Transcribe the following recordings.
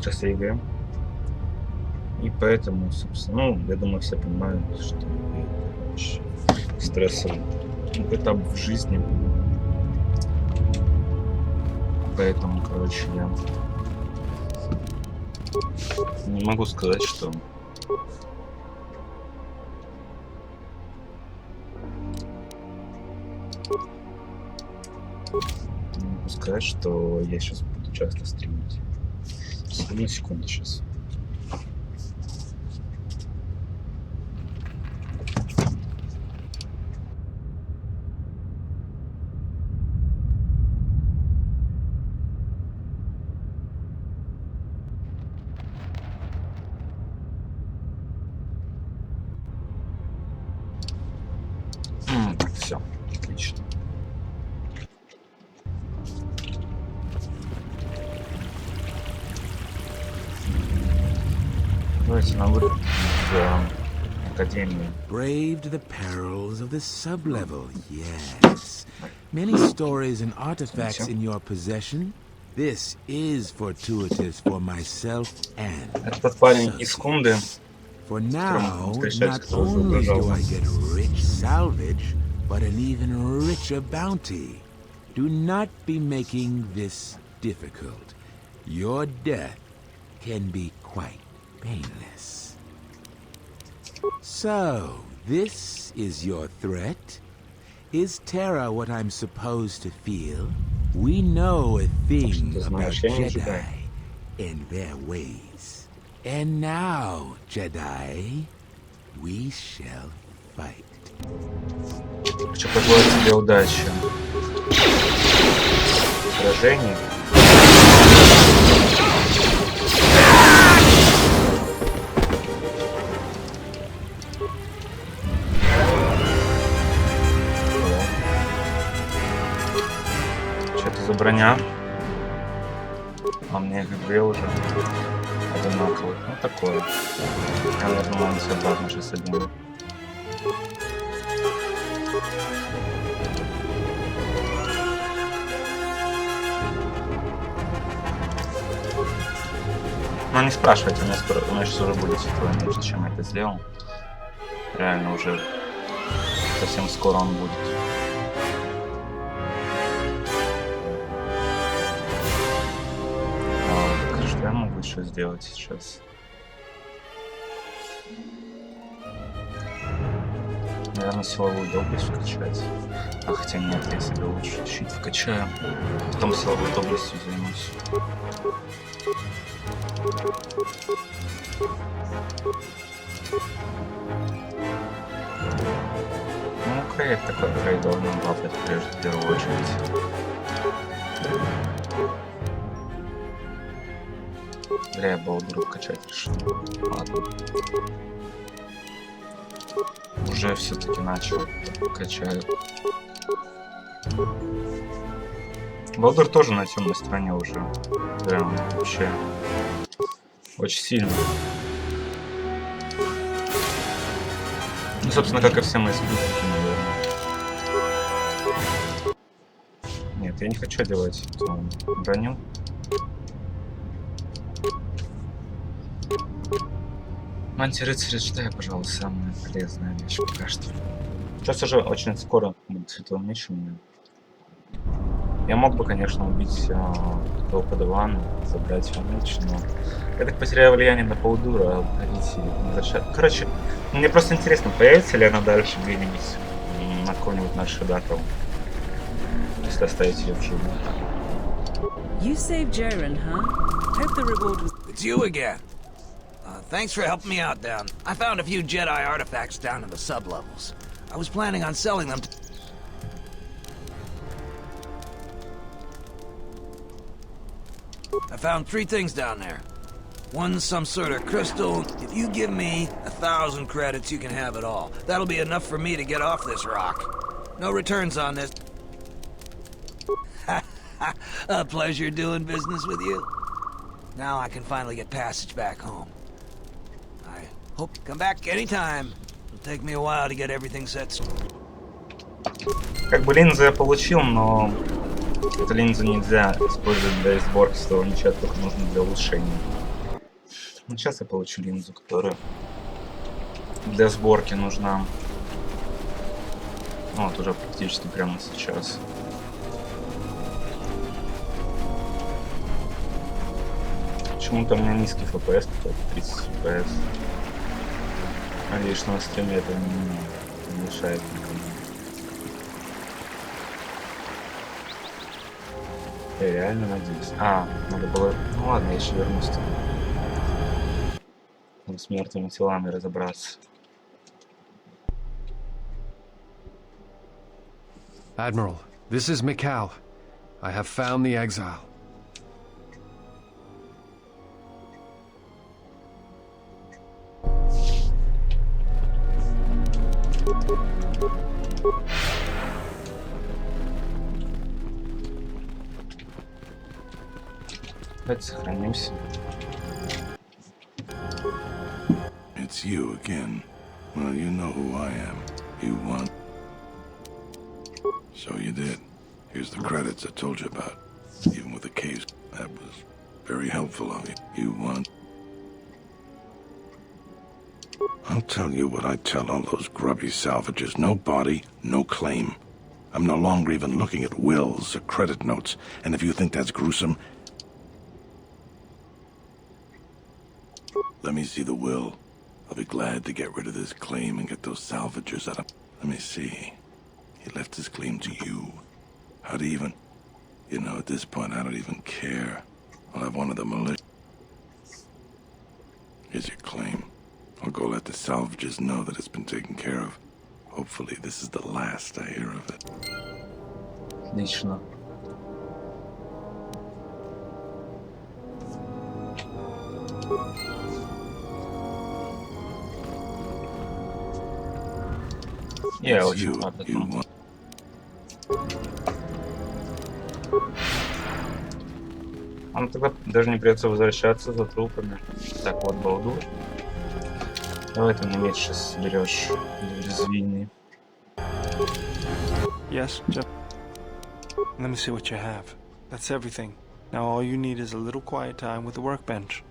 сейчас ЕГЭ. И поэтому, собственно, ну, я думаю, все понимают, что это очень стрессовый этап в жизни. Поэтому, короче, я не могу сказать, что я сейчас буду часто стримить. Одну секунду сейчас. Все, отлично. Давайте на выход в Академию. Braved the perils of the sublevel, yes. Many stories and artifacts in your possession. This is fortuitous for myself and Этот парень из Кунды. For now, not only do I get rich salvage, but an even richer bounty. Do not be making this difficult. Your death can be quite painless. So, this is your threat? Is terror what I'm supposed to feel? We know a thing about Jedi and their ways. And now, Jedi, we shall fight. Хочу пожелать тебе удачи. Разрешение. Что это за броня? А мне как бы уже одинаково. Ну такое. Я, наверное, все обратно сейчас одену. Но не спрашивайте, у меня сейчас уже будет светлый меч, зачем я это сделал. Реально уже совсем скоро он будет. Что я могу еще сделать сейчас? Наверное, силовую доблесть вкачать. А хотя нет, я себе лучше щит вкачаю. Потом силовой доблестью займусь. Ну, крейд такой крейд должен бафать прежде, в первую очередь. Зря я болдеру качать решил. Ладно. Уже все-таки начал качаю. Болдер тоже на темной стороне уже. Прям вообще очень сильно. Ну, собственно, как и все мои спутники, наверное. Нет, я не хочу делать эту броню. Антирыцарь, считаю, пожалуй, самая полезная вещь пока что. Сейчас уже очень скоро будет светлый меч у меня. Я мог бы, конечно, убить этого подавана, забрать его меч, но я так потеряю влияние на полдура, возвращать. Короче, мне просто интересно, появится ли она дальше где-нибудь на каком-нибудь Наршидатом, если оставить ее в живых. You saved Jaren, huh? Hope the reward was... It's you again. Thanks for helping me out down. I found a few Jedi artifacts down in the sublevels. I was planning on selling them to... I found 3 things down there. One's some sort of crystal. If you give me 1,000 credits, you can have it all. That'll be enough for me to get off this rock. No returns on this. A pleasure doing business with you. Now I can finally get passage back home. I hope you come back anytime. It'll take me a while to get everything set. Как бы линзу я получил, но эту линзу нельзя использовать для сборки стола ничего, только нужно для улучшения. Ну, сейчас я получу линзу, которая для сборки нужна. Ну, вот уже практически прямо сейчас. Почему-то у меня низкий FPS, только 30 FPS. Надеюсь, что на стриме это не мешает никому. Я реально надеюсь. Надо было... Ну ладно, я еще вернусь. Надо с мертвыми телами разобраться. Admiral, this is Mikal. I have found the exile. Давайте сохранимся. It's you again. Well, you know who I am. You want... So you did. Here's the credits I told you about. Even with the caves. That was very helpful of you. You want... I'll tell you what I tell all those grubby salvages. No body, no claim. I'm no longer even looking at wills or credit notes. And if you think that's gruesome... Let me see the will. I'll be glad to get rid of this claim and get those salvagers out of... Let me see. He left his claim to you. How to even... You know, at this point, I don't even care. I'll have one of the militia... Here's your claim. I'll go let the salvagers know that it's been taken care of. Hopefully, this is the last I hear of it. Отлично. Я очень рад этому. Ну тогда даже не придется возвращаться за трупами. Так, вот балду. Давай ты мне меч сейчас соберешь. Резвильный. Yes, Jeff. Let me see what you have. That's everything. Now all you need is a little quiet time with the workbench.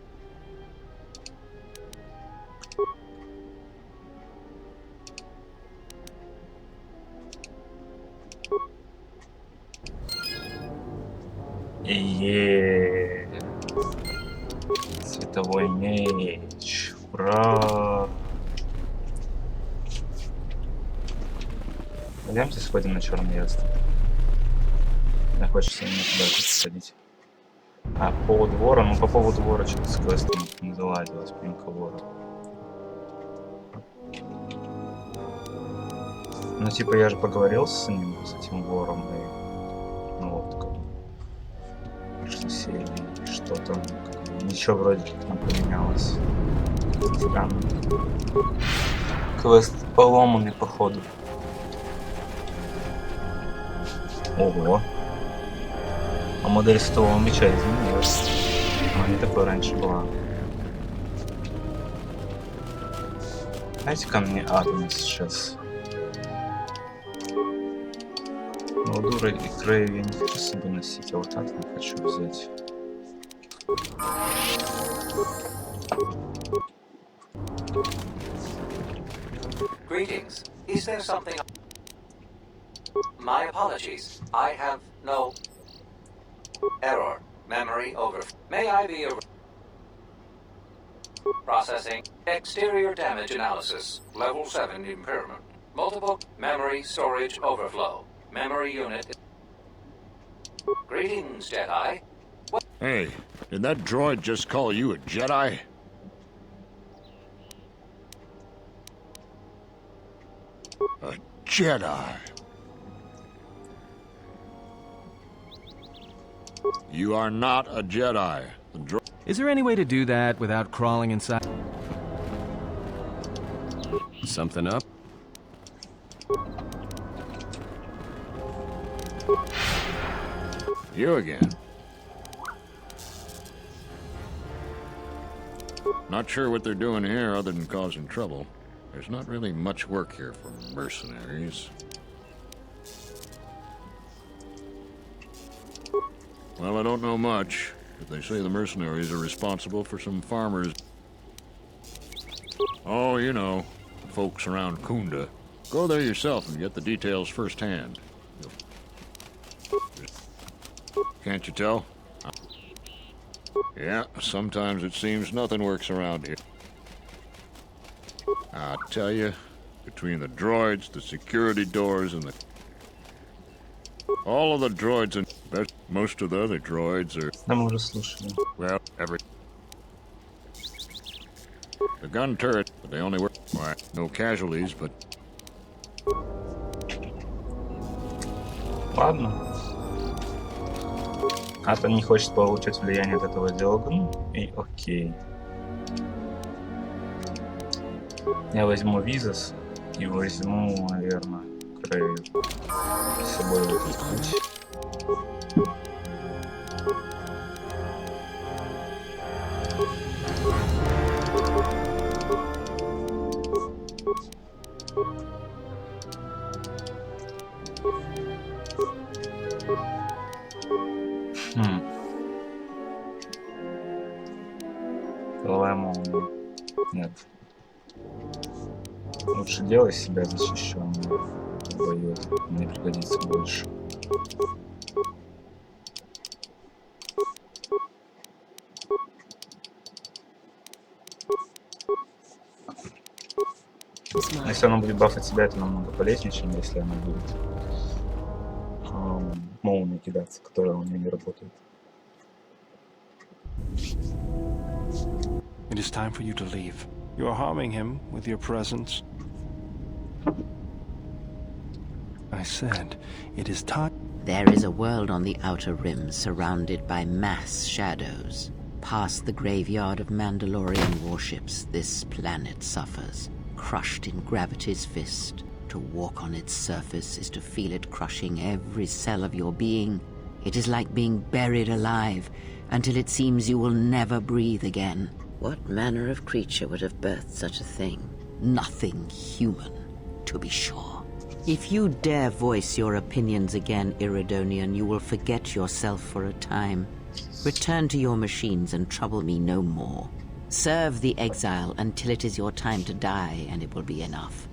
Световой меч. Ура! Пойдемте сходим на черный ястреб. Мне хочется именно туда сходить. А по поводу вора, ну по поводу вора что-то с квестом не заладилось, помимо вора. Ну типа я же поговорил с ним, с этим вором, и ну вот как прошлой серии что-то, ничего вроде как не поменялось. Странно. Квест поломанный походу. Ого. А модель светового меча изменилась. Она не такой раньше была. Знаете-ка мне атомы сейчас. Ну, дура и крейв я не хочу с собой носить, а вот атом хочу взять. Greetings. Is there something... My apologies. I have no... Error. Memory over... May I be... Processing. Exterior damage analysis. Level 7 impairment. Multiple memory storage overflow. Memory unit... Greetings, Jedi. Hey, did that droid just call you a Jedi? A Jedi. You are not a Jedi. Is there any way to do that without crawling inside? Something up? You again. Not sure what they're doing here other than causing trouble. There's not really much work here for mercenaries. Well, I don't know much, but they say the mercenaries are responsible for some farmers. Oh, you know, folks around Kunda. Go there yourself and get the details firsthand. Can't you tell? Yeah, sometimes it seems nothing works around here. I tell you, between the droids, the security doors, and all of the droids and most of the other droids are... Да, мы уже слушали. Well, the gun turret, but they only work... Well, no casualties, but... Ладно. А-то не хочет получать влияние от этого дела. Ну, и окей. Я возьму визас и возьму, наверное, Крей с собой в этот путь. Голова молния. Нет. Лучше делай себя защищенным в бою. Мне пригодится больше. Если она будет бафать себя, это намного полезнее, чем если она будет молнией кидаться, которая у нее не работает. It is time for you to leave. You are harming him with your presence. I said, it is time. There is a world on the outer rim surrounded by mass shadows. Past the graveyard of Mandalorian warships, this planet suffers. Crushed in gravity's fist. To walk on its surface is to feel it crushing every cell of your being. It is like being buried alive until it seems you will never breathe again. What manner of creature would have birthed such a thing? Nothing human, to be sure. If you dare voice your opinions again, Iridonian, you will forget yourself for a time. Return to your machines and trouble me no more. Serve the exile until it is your time to die, and it will be enough.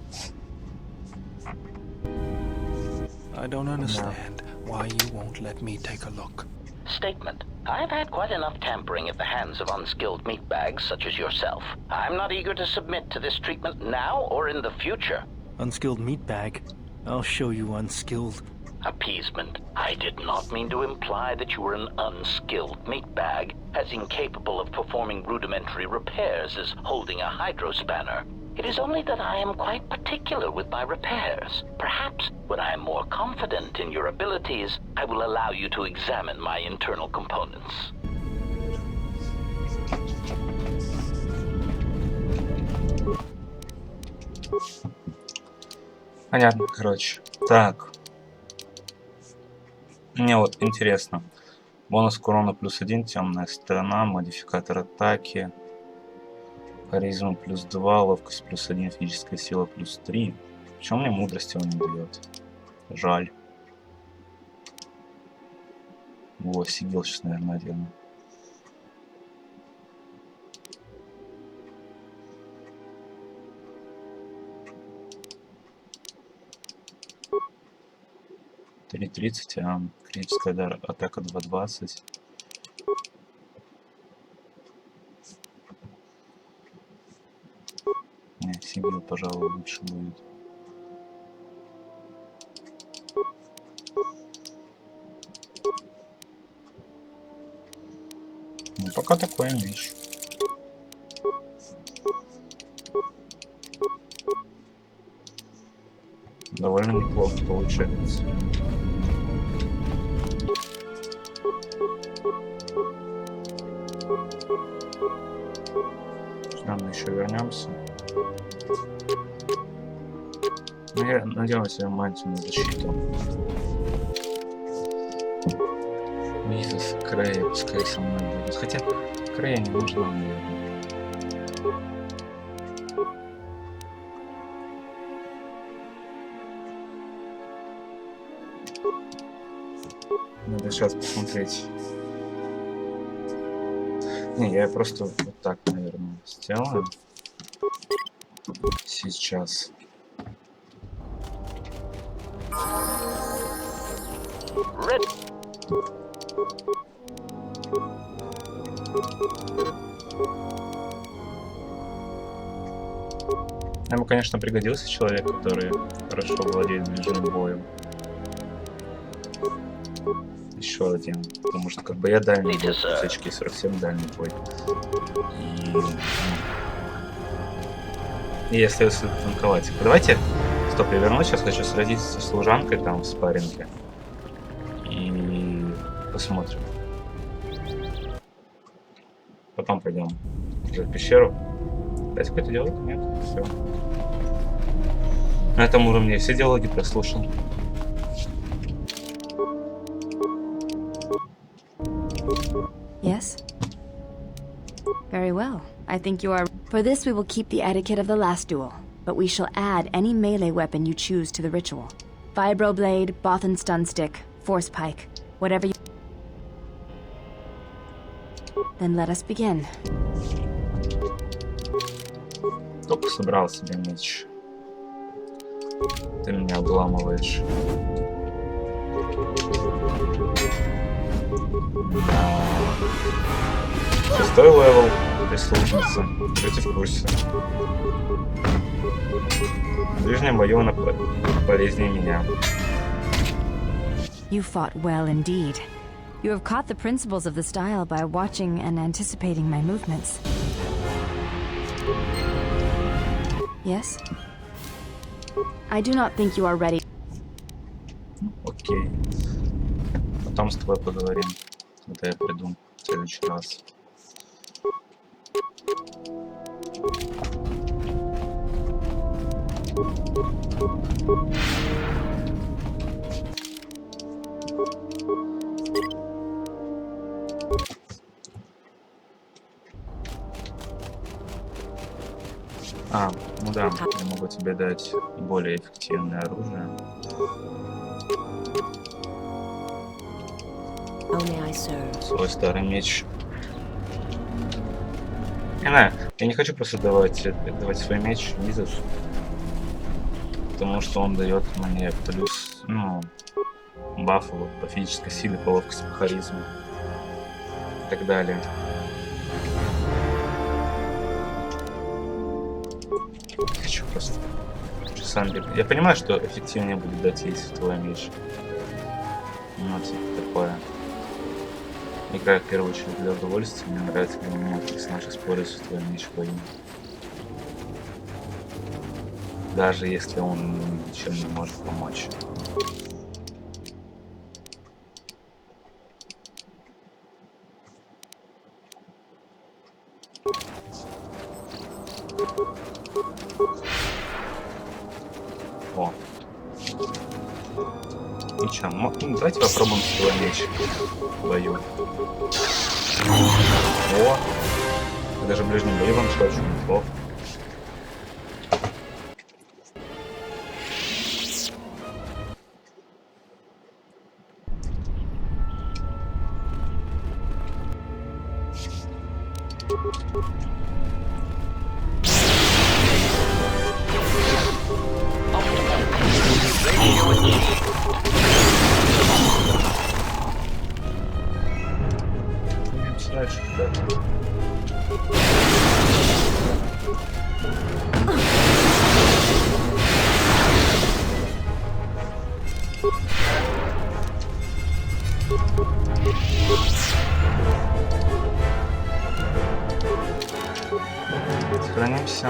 I don't understand why you won't let me take a look. Statement. I've had quite enough tampering at the hands of unskilled meatbags such as yourself. I'm not eager to submit to this treatment now or in the future. Unskilled meatbag? I'll show you unskilled. Appeasement. I did not mean to imply that you were an unskilled meatbag, as incapable of performing rudimentary repairs as holding a hydrospanner. It is only that I am quite particular with my repairs. Perhaps when I am more confident in your abilities, I will allow you to examine my internal components. Понятно, короче. Так. Мне вот интересно. Бонус к урону +1, темная сторона, модификатор атаки. Харизма +2, ловкость +1, физическая сила +3. Почему мне мудрости он не дает? Жаль. О, сигил сейчас, наверное, одену. $3.30, а критическая атака 2.20. Не, сигил, пожалуй, лучше будет. Ну, пока такое меч. Довольно неплохо получается. Сюда мы еще вернемся. Но я надену себе мантию на защиту. Визас, Крей, пускай со мной будут. Хотя Крея не нужна, наверное. Надо сейчас посмотреть. Не, я просто вот так, наверное, сделаю. Сейчас. Нам, конечно, пригодился человек, который хорошо владеет ближним боем. Еще один. Потому что как бы я дальний бой, точки 47 дальний бой. И если танковать. Давайте. Стоп, я вернусь. Сейчас хочу сразиться со служанкой там в спарринге. И посмотрим. Потом пойдем уже в пещеру. Опять какой-то диалог? Нет? Все. На этом уровне все диалоги прослушал. Yes? Very well. I think you are... For this we will keep the etiquette of the last duel, but we shall add any melee weapon you choose to the ritual. Vibroblade, Bothan stun stick, force pike, whatever you... Then let us begin. Только собрал себе меч. Ты меня обламываешь. Да. 6-й левел прислужница. Будете в курсе. В ближнем бою она полезнее меня. You fought well indeed. You have caught the principles of the style by watching and anticipating my movements. Yes? I do not think you are ready. Окей. Потом с тобой поговорим. Это я приду в следующий раз. Ну да, я могу тебе дать более эффективное оружие. Свой старый меч. Я не хочу просто давать свой меч визов, потому что он дает мне плюс, бафы по физической силе, по ловкости, по харизме и так далее. Хочу просто сам. Я понимаю, что эффективнее будет дать если твой меч. Ну, типа такое. Играю в первую очередь для удовольствия. Мне нравится, когда у меня персонаж использует свой меч в бою. Даже если он ничем не может помочь. О. Ничего, давайте попробуем свой меч в бою. О! Даже в ближнем бою вам что очень неплохо. Сохранимся.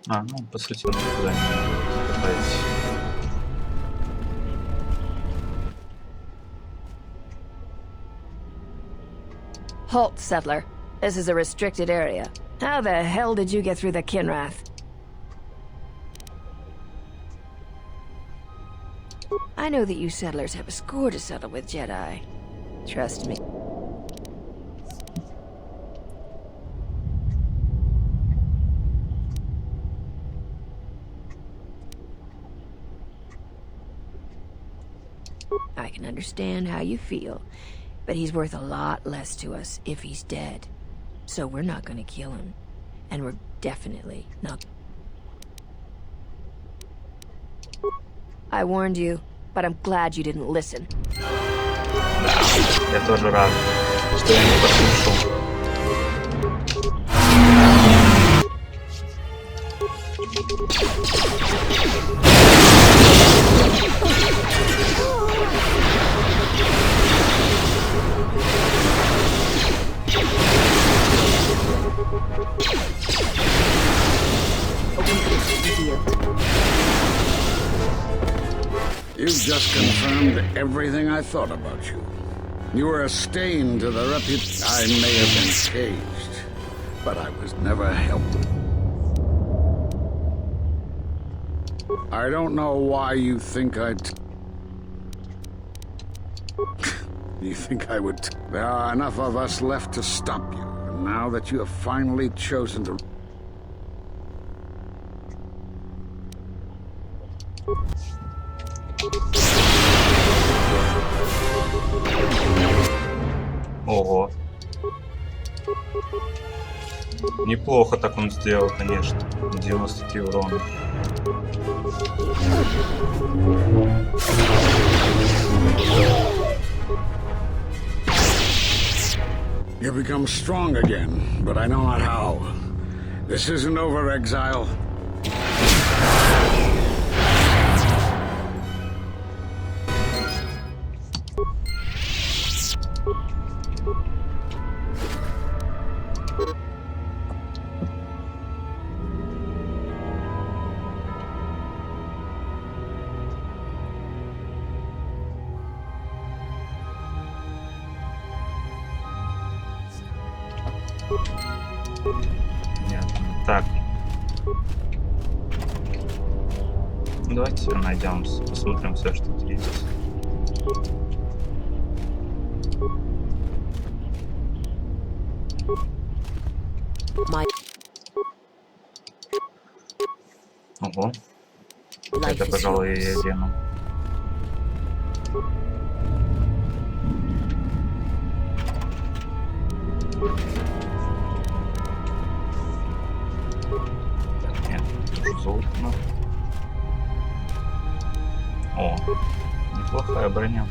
Ну, по сути, он никуда не добавить. Halt, settler. This is a restricted area. How the hell did you get through the Kinrath? I know that you settlers have a score to settle with Jedi. Trust me. I can understand how you feel. but he's worth a lot less to us if he's dead. So we're not gonna kill him. And we're definitely not... I warned you, but I'm glad you didn't listen. Я тоже рад, что я не послушал. You've just confirmed everything I thought about you. You were a stain to the reputation. I may have been caged, but I was never helped. I don't know why you think You think I would... There are enough of us left to stop you, and now that you have finally chosen to... Ого. Неплохо так он сделал, конечно. 93 урона. You become strong again, but I know not how. This isn't over, exile. Так. Давайте найдем, посмотрим все, что тут есть. Ого. Это, пожалуй, я одену. Золото. О, неплохая броня.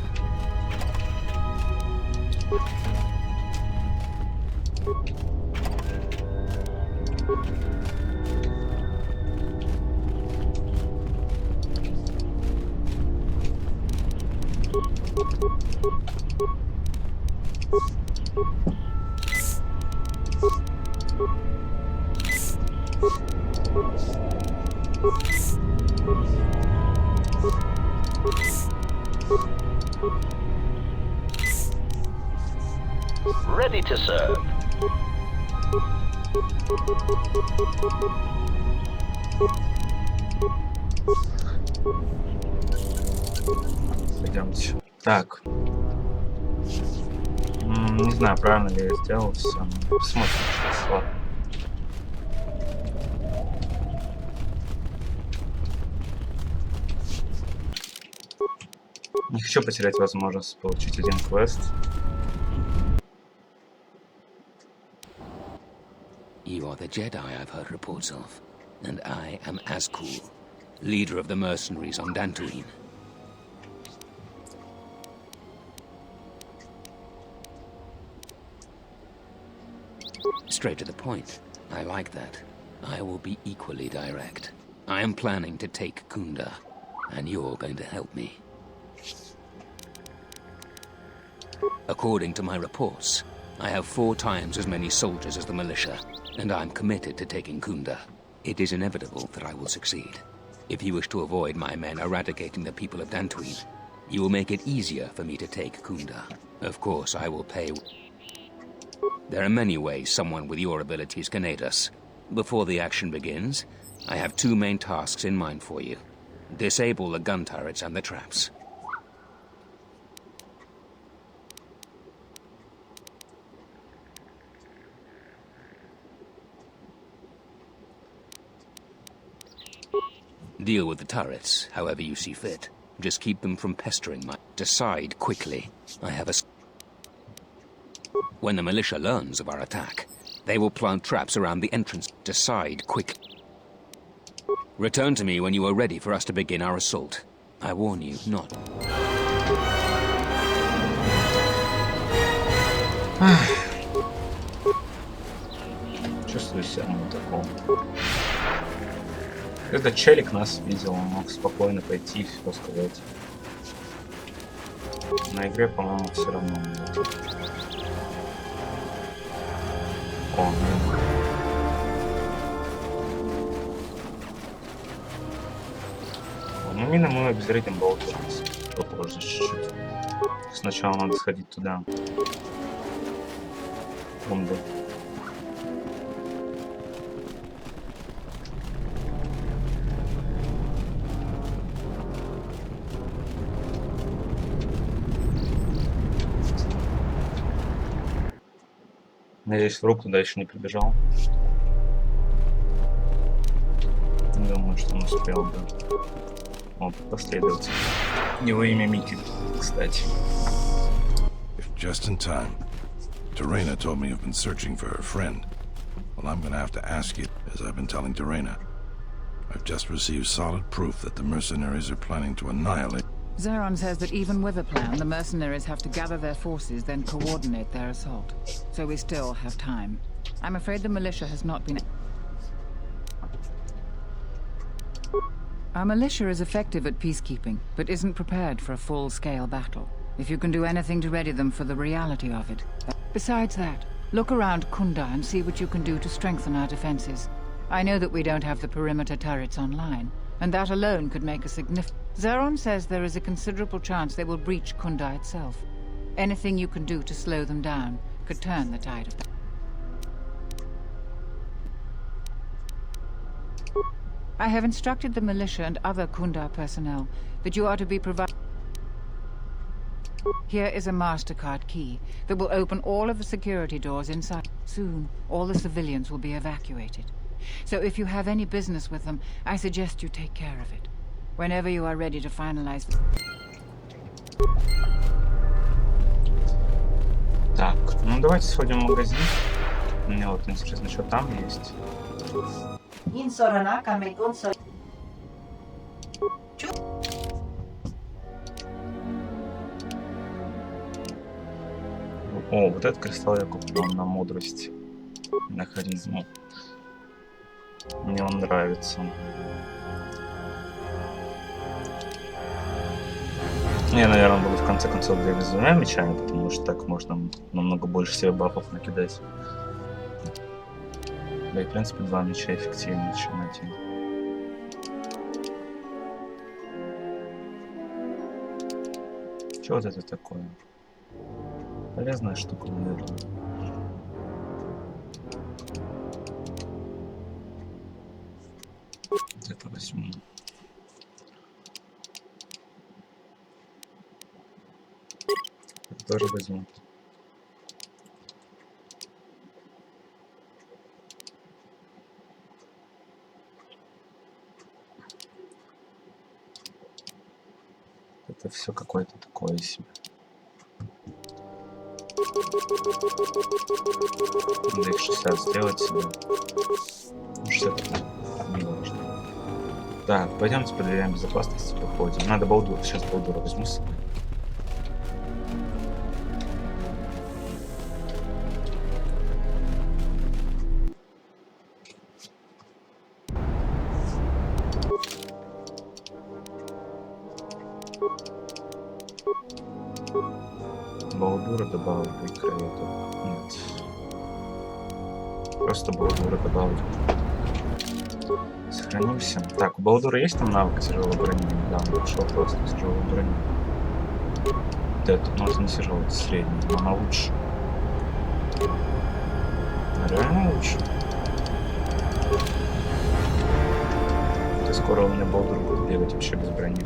Ready to serve. Пойдемте. Так. Не знаю, правильно ли я сделал все. Посмотрим. Ладно. Не хочу потерять возможность получить один квест. You are the Jedi I've heard reports of, and I am Azkul, leader of the mercenaries on Dantuin. Straight to the point. I like that. I will be equally direct. I am planning to take Kunda, and you're going to help me. According to my reports, I have 4 times as many soldiers as the militia, and I'm committed to taking Kunda. It is inevitable that I will succeed. If you wish to avoid my men eradicating the people of Dantuin, you will make it easier for me to take Kunda. Of course, I will pay... There are many ways someone with your abilities can aid us. Before the action begins, I have 2 main tasks in mind for you. Disable the gun turrets and the traps. Deal with the turrets, however you see fit. Just keep them from pestering my... Decide quickly. I have a... When the militia learns of our attack, they will plant traps around the entrance. Decide quickly. Return to me when you are ready for us to begin our assault. I warn you not. Чувствую себя мудаком. Когда челик нас видел, он мог спокойно пойти и все сказать. На игре, по-моему, все равно нет. О, ну. Ну, мина мы обезвредим болтом. Попозже чуть-чуть. Сначала надо сходить туда. Бомбы. Надеюсь, враг туда еще не прибежал. Думаю, что он успел, да. Он последователь. Его имя Микки, кстати. Just in time. Terena told me you've been searching for her friend. Well, I'm gonna have to ask you, as I've been telling Terena. I've just received solid proof that the mercenaries are planning to annihilate. Zeron says that even with a plan, the mercenaries have to gather their forces, then coordinate their assault. So we still have time. I'm afraid the militia has not been... Our militia is effective at peacekeeping, but isn't prepared for a full-scale battle. If you can do anything to ready them for the reality of it. Besides that, look around Kunda and see what you can do to strengthen our defenses. I know that we don't have the perimeter turrets online, and that alone could make a significant... Zeron says there is a considerable chance they will breach Kunda itself. Anything you can do to slow them down could turn the tide of that. I have instructed the militia and other Kunda personnel that you are to be provided. Here is a MasterCard key that will open all of the security doors inside. Soon, all the civilians will be evacuated. So if you have any business with them, I suggest you take care of it. Whenever you are ready to finalize. Так, ну давайте сходим в магазин. Мне вот интересно, что там есть. О, вот этот кристалл я купил на мудрость, на харизму. Мне он нравится. Я, наверное, буду в конце концов бегать с двумя мечами, потому что так можно намного больше себе бафов накидать. Да и, в принципе, два меча эффективнее, чем один. Что вот это такое? Полезная штука, наверное. Вот это возьму. Это тоже возьму. Это все какое-то такое себе. Надо их 60 сделать себе. 60 не важно. Так, пойдемте по дверям безопасности походим. Надо балдур. Сейчас балдура возьму с собой. Балдура добавлю и кровоток. Нет. Просто балдура добавлю. Сохранимся. Так, у балдура есть там навык тяжелой брони? Да, он пошел просто в тяжелую броню. Вот это, ну это не тяжелый, это средний, но она лучше. Она реально лучше. То скоро у меня балдур будет бегать вообще без брони.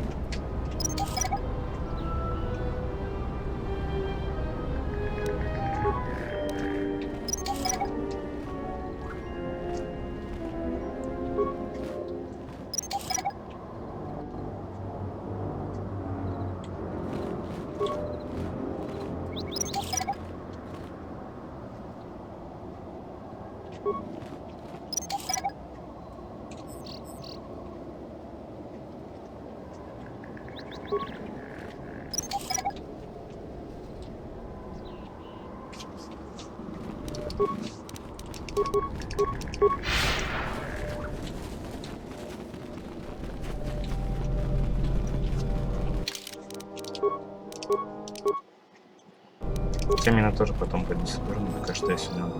Хотя меня тоже потом пойду соберу, мне кажется, я сюда.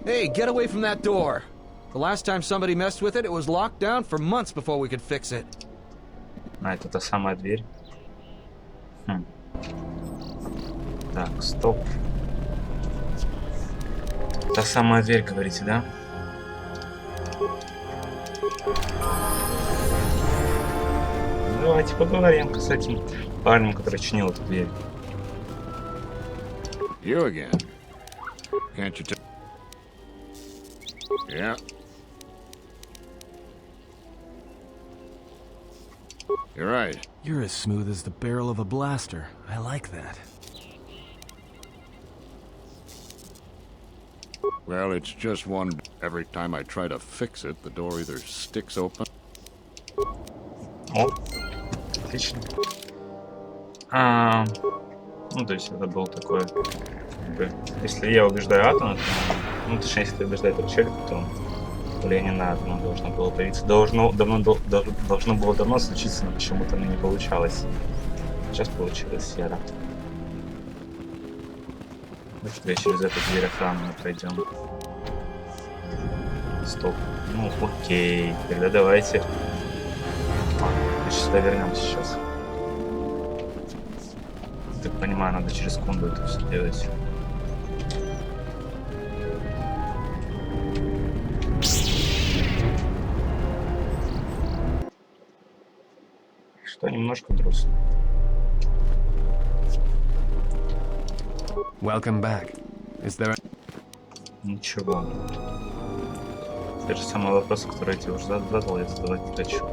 Hey, get away from that door. The last time somebody messed with it, it was locked down for months before we could fix it. А, это та самая дверь. Хм. Так, стоп. Та самая дверь, говорите, да? Давайте поговорим с этим парнем, который чинил эту дверь. You again? Can't you tell? Yeah. You're right. You're as smooth as the barrel of a blaster. I like that. Well, it's just one. Every time I try to fix it, the door either sticks open. О, отлично. Ну, то есть это был такой, как бы, если я убеждаю Атома, то, ну, точнее, если убеждает Ричард, то влияние на Атома должно было появиться. Должно было давно случиться, но почему-то оно не получалось. Сейчас получилось, я рад. Ну что, я через эту дверь охранную пройдем. Стоп. Ну, окей. Тогда давайте. Сюда вернемся сейчас. Так понимаю, надо через секунду это все делать. Что немножко грустно. Welcome back. Is there... Ничего. Те же самые вопросы, которые я тебе уже задал, я задавать не хочу.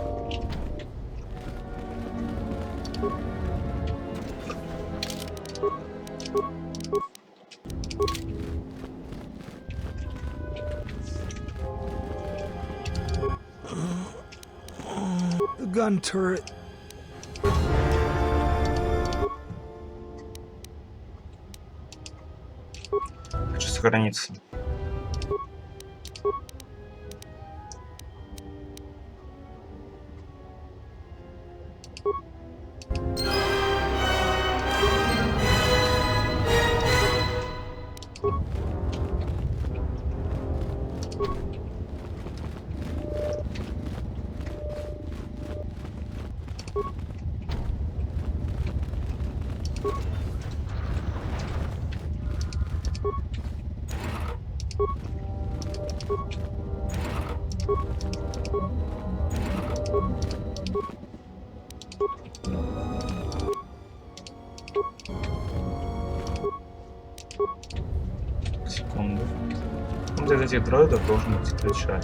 The gun turret. Хочу сохраниться. Секунду. Для этих дроидов должен быть ключак.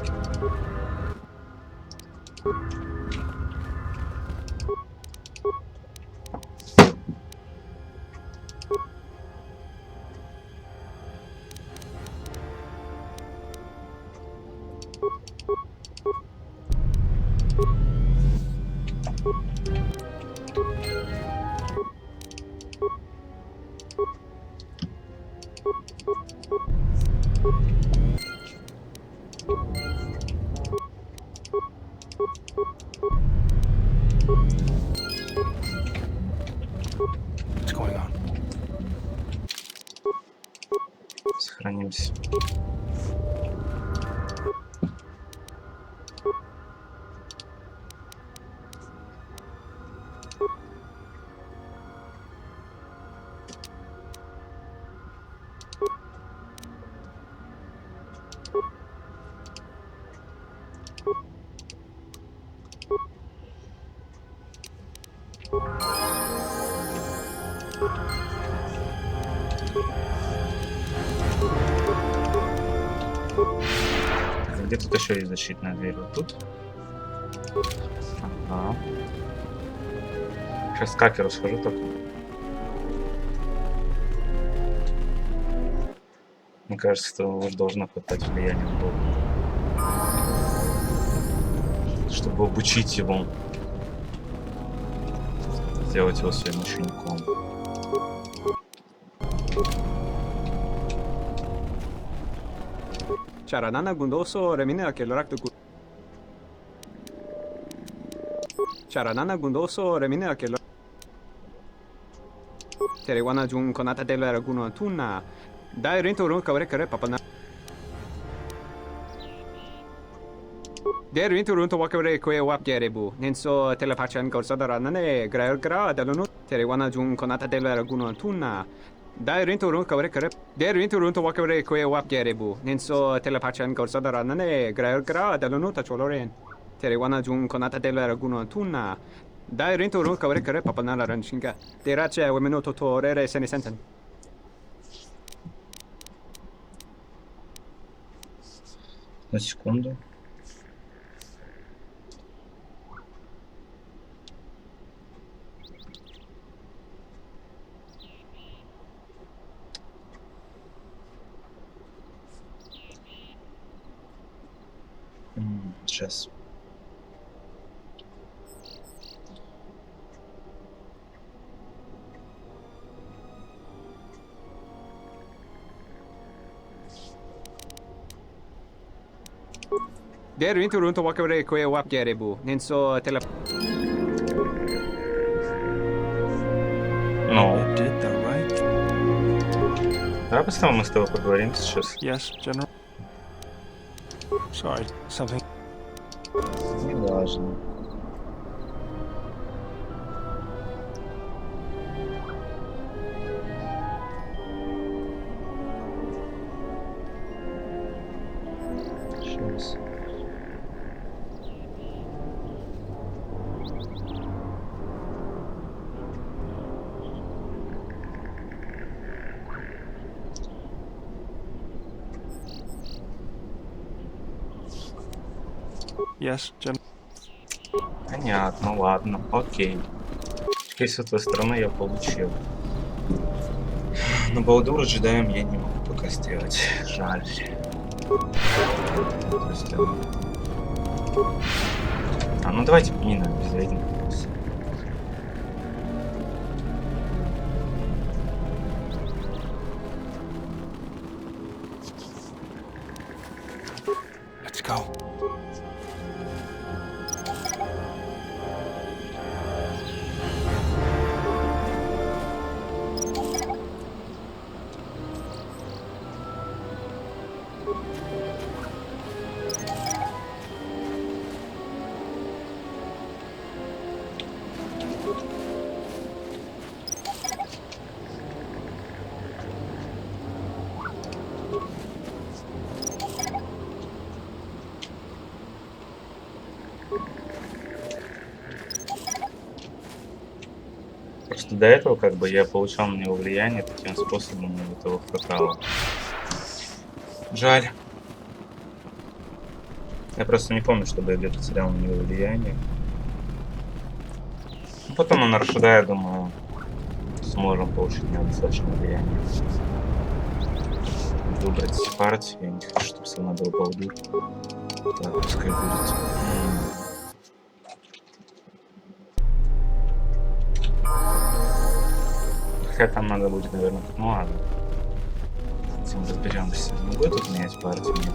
What's going on? Сохранимся. Где тут еще есть защитная дверь? Вот тут. Ага. Сейчас к хакеру схожу только. Мне кажется, что уже должно хватать влияния на Бога, чтобы обучить его. сделать его своим учеником. Charanana gundoso remine che l'orak de Charanana gundoso remine che Terewana jun konata della raguno tunna. Dai rento ron kavre kare papana. Der rento ron to wakavre koe wap gerebu. Nenso telepachan gorsada ranane graer gra dalunu. Terewana jun konata della raguno tunna. Dai rento ron kavre kare. Der rento ron to wakavre koe wap gerebu. Nenso telepachan gorsada ranane graer gra dalunu ta choloren. Terewana jun konata della raguno tunna. Dai rento ron kavre kare papana la ranchinga. Derace wemeno to torere se ne senten. На секунду. Сейчас. Der rento ron to wakavre koe wap gerebu. Nenso tele. Ну. Did the right. Давай просто мы с тобой поговорим сейчас. Yes, General. Sorry, something. Не важно. Сейчас. Yes, General. Понятно, ладно, окей. Теперь с этой стороны я получил. Но Балдура джедаем я не могу пока сделать. Жаль. То есть, ну давайте мина без рейтинга. Let's go. Просто до этого как бы я получал на него влияние таким способом, и этого хватало. Жаль. Я просто не помню, чтобы я где-то терял на него влияние. Потом на Рашида, я думаю, сможем получить на него достаточно влияние. Выбрать партию. Я не хочу, чтобы все равно был Балдур. Так, пускай будет. Хотя там надо будет, наверное, ну ладно. С этим разберемся. Не будет тут менять партию? Нет.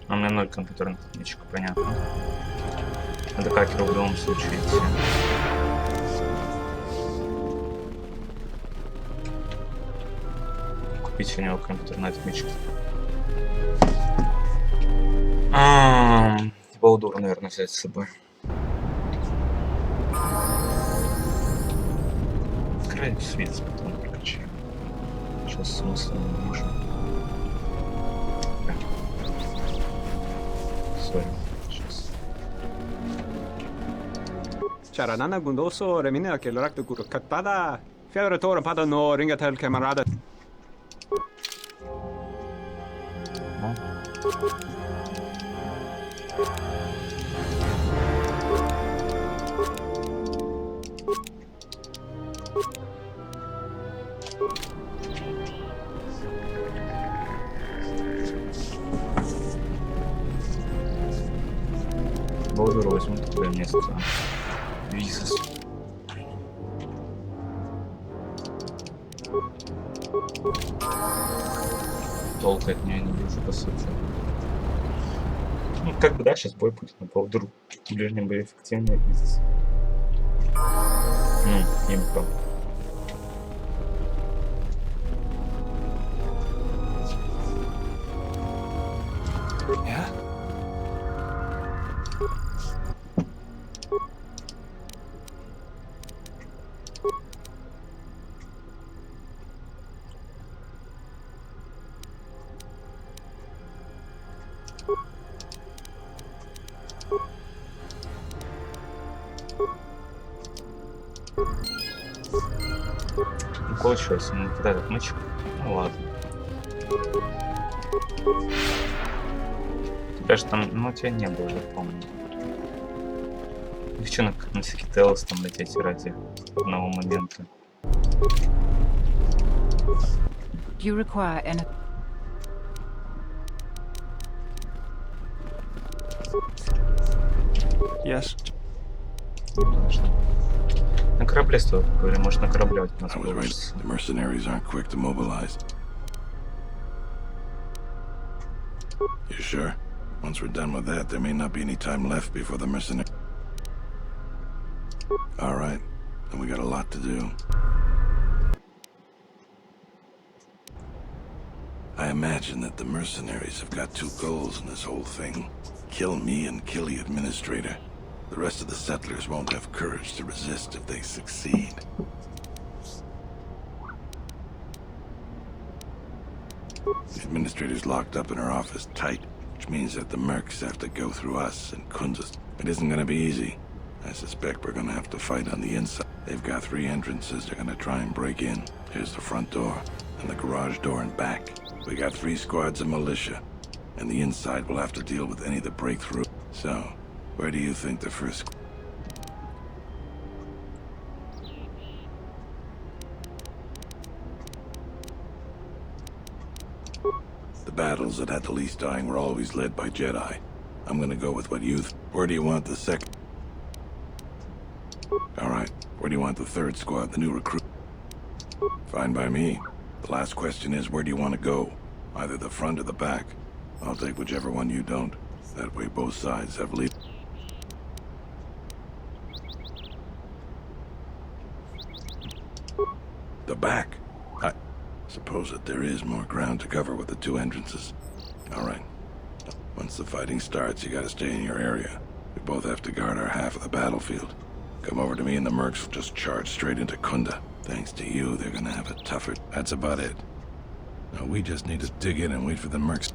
А у меня 0 компьютерных отметчиков, понятно. Надо какеру в любом случае идти. Купить у него компьютерный отметчик. Балдур, наверное, взять с собой. Крайне свет потом прокачаем. Сейчас смысла не вижу. Сейчас. Charanana gundoso remine che l'orak de guru katada. Fiore pada no ringatel camarada. выберу, возьму такое место. Визис. Толка от нее не вижу, по сути. Ну, как бы, да, сейчас бой будет на поводу в ближнем бою эффективнее визис. Импро. Yeah? Не получилось, ну, вот этот мычик. Ну ладно. Тебя же там, ну, тебя не было, я помню. Не хочу на всякий Телос там лететь ради одного момента. Do you require any... Yes. На корабле стоит, говорю, может на корабле у нас получится. The mercenaries aren't quick to mobilize. You sure? Once we're done with that, there may not be any time left before the mercenary. All right, and we got a lot to do. I imagine that the mercenaries have got two goals in this whole thing. Kill me and kill the administrator. The rest of the settlers won't have courage to resist if they succeed. The administrator's locked up in her office tight, which means that the mercs have to go through us and Kundas. It isn't gonna be easy. I suspect we're gonna have to fight on the inside. They've got 3 entrances they're gonna try and break in. Here's the front door, and the garage door and back. We got 3 squads of militia, and the inside will have to deal with any that break through. So, where do you think the first... The battles that had the least dying were always led by Jedi. I'm gonna go with what you... Where do you want the second... Alright, where do you want the 3rd squad, the new recruit? Fine by me. The last question is, where do you want to go? Either the front or the back. I'll take whichever one you don't. That way both sides have lead. The back? I suppose that there is more ground to cover with the 2 entrances. Alright. Once the fighting starts, you gotta stay in your area. We both have to guard our half of the battlefield. Come over to me and the mercs will just charge straight into Kunda. Thanks to you, they're gonna have it tougher. That's about it. Now we just need to dig in and wait for the mercs.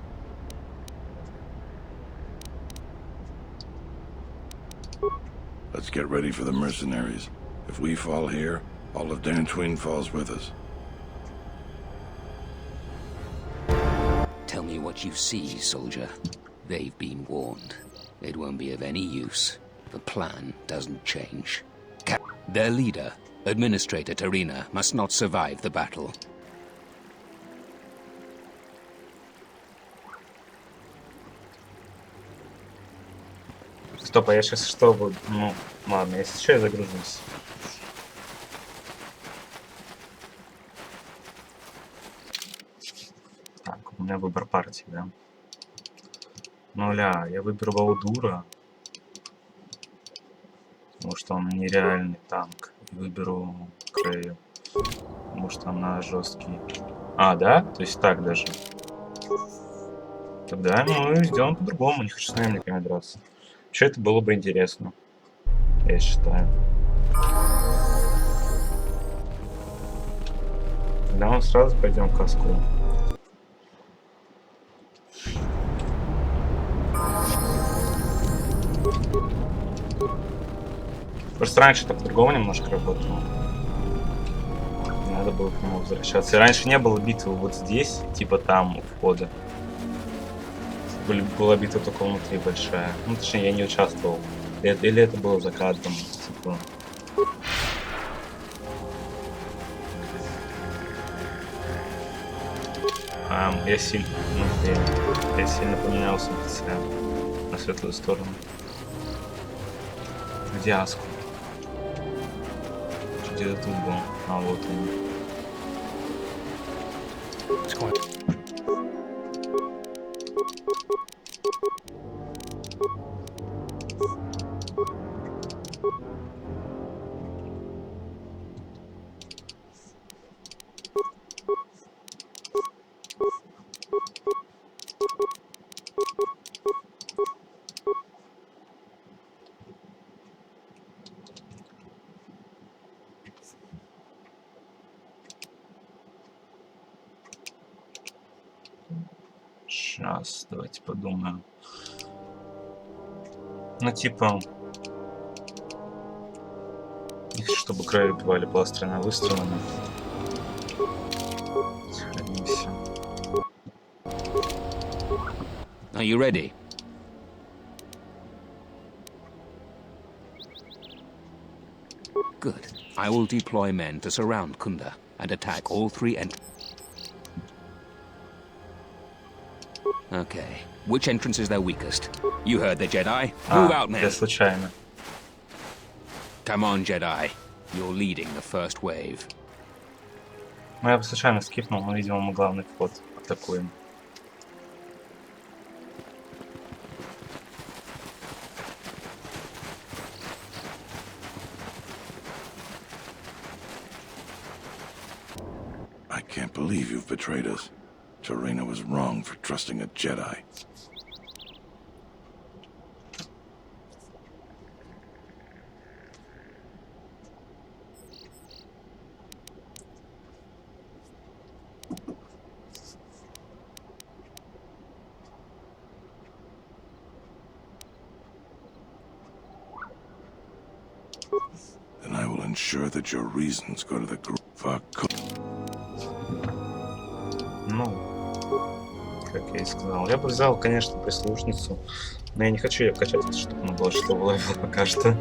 Let's get ready for the mercenaries. If we fall here, all of Dantuin falls with us. Tell me what you see, soldier. They've been warned. It won't be of any use. The plan doesn't change. Their leader, Administrator Tarina, must not survive the battle. Стоп, а я сейчас что буду? Ну, ладно, если что, я загружусь. Так, у меня выбор партии, да? Нуля, я выберу Ваудура. Потому что он нереальный танк. И выберу Крею. Потому что она жесткий. А, да? То есть так даже. Тогда мы сделаем по-другому. Не хочу с наемниками драться. Вообще это было бы интересно. Я считаю. Тогда мы сразу пойдем к Каску. Просто раньше так по-другому немножко работало. Надо было к нему возвращаться. И раньше не было битвы вот здесь, типа там у входа. Была битва только внутри большая. Ну, точнее, я не участвовал. Или это было за кадром. Типа. Я сильно поменялся в лице на светлую сторону. Где Аску? Где тут был? А, вот он. Сейчас, давайте подумаем. Ну, типа... Чтобы края бывали пластырно выстроены. Сходимся. Are you ready? Good. I will deploy men to surround Kunda and attack all three Okay. Which entrance is their weakest? You heard the Jedi. Move out, men. Случайно. Come on, Jedi. You're leading the first wave. Ну, я бы случайно скипнул, но, видимо, мы главный вход атакуем. I can't believe you've betrayed us. Serena was wrong for trusting a Jedi. Then I will ensure that your reasons go to the group. Fuck. Ну, как я и сказал. Я бы взял, конечно, прислушницу, но я не хочу ее качать, чтобы она была шестого левела пока что.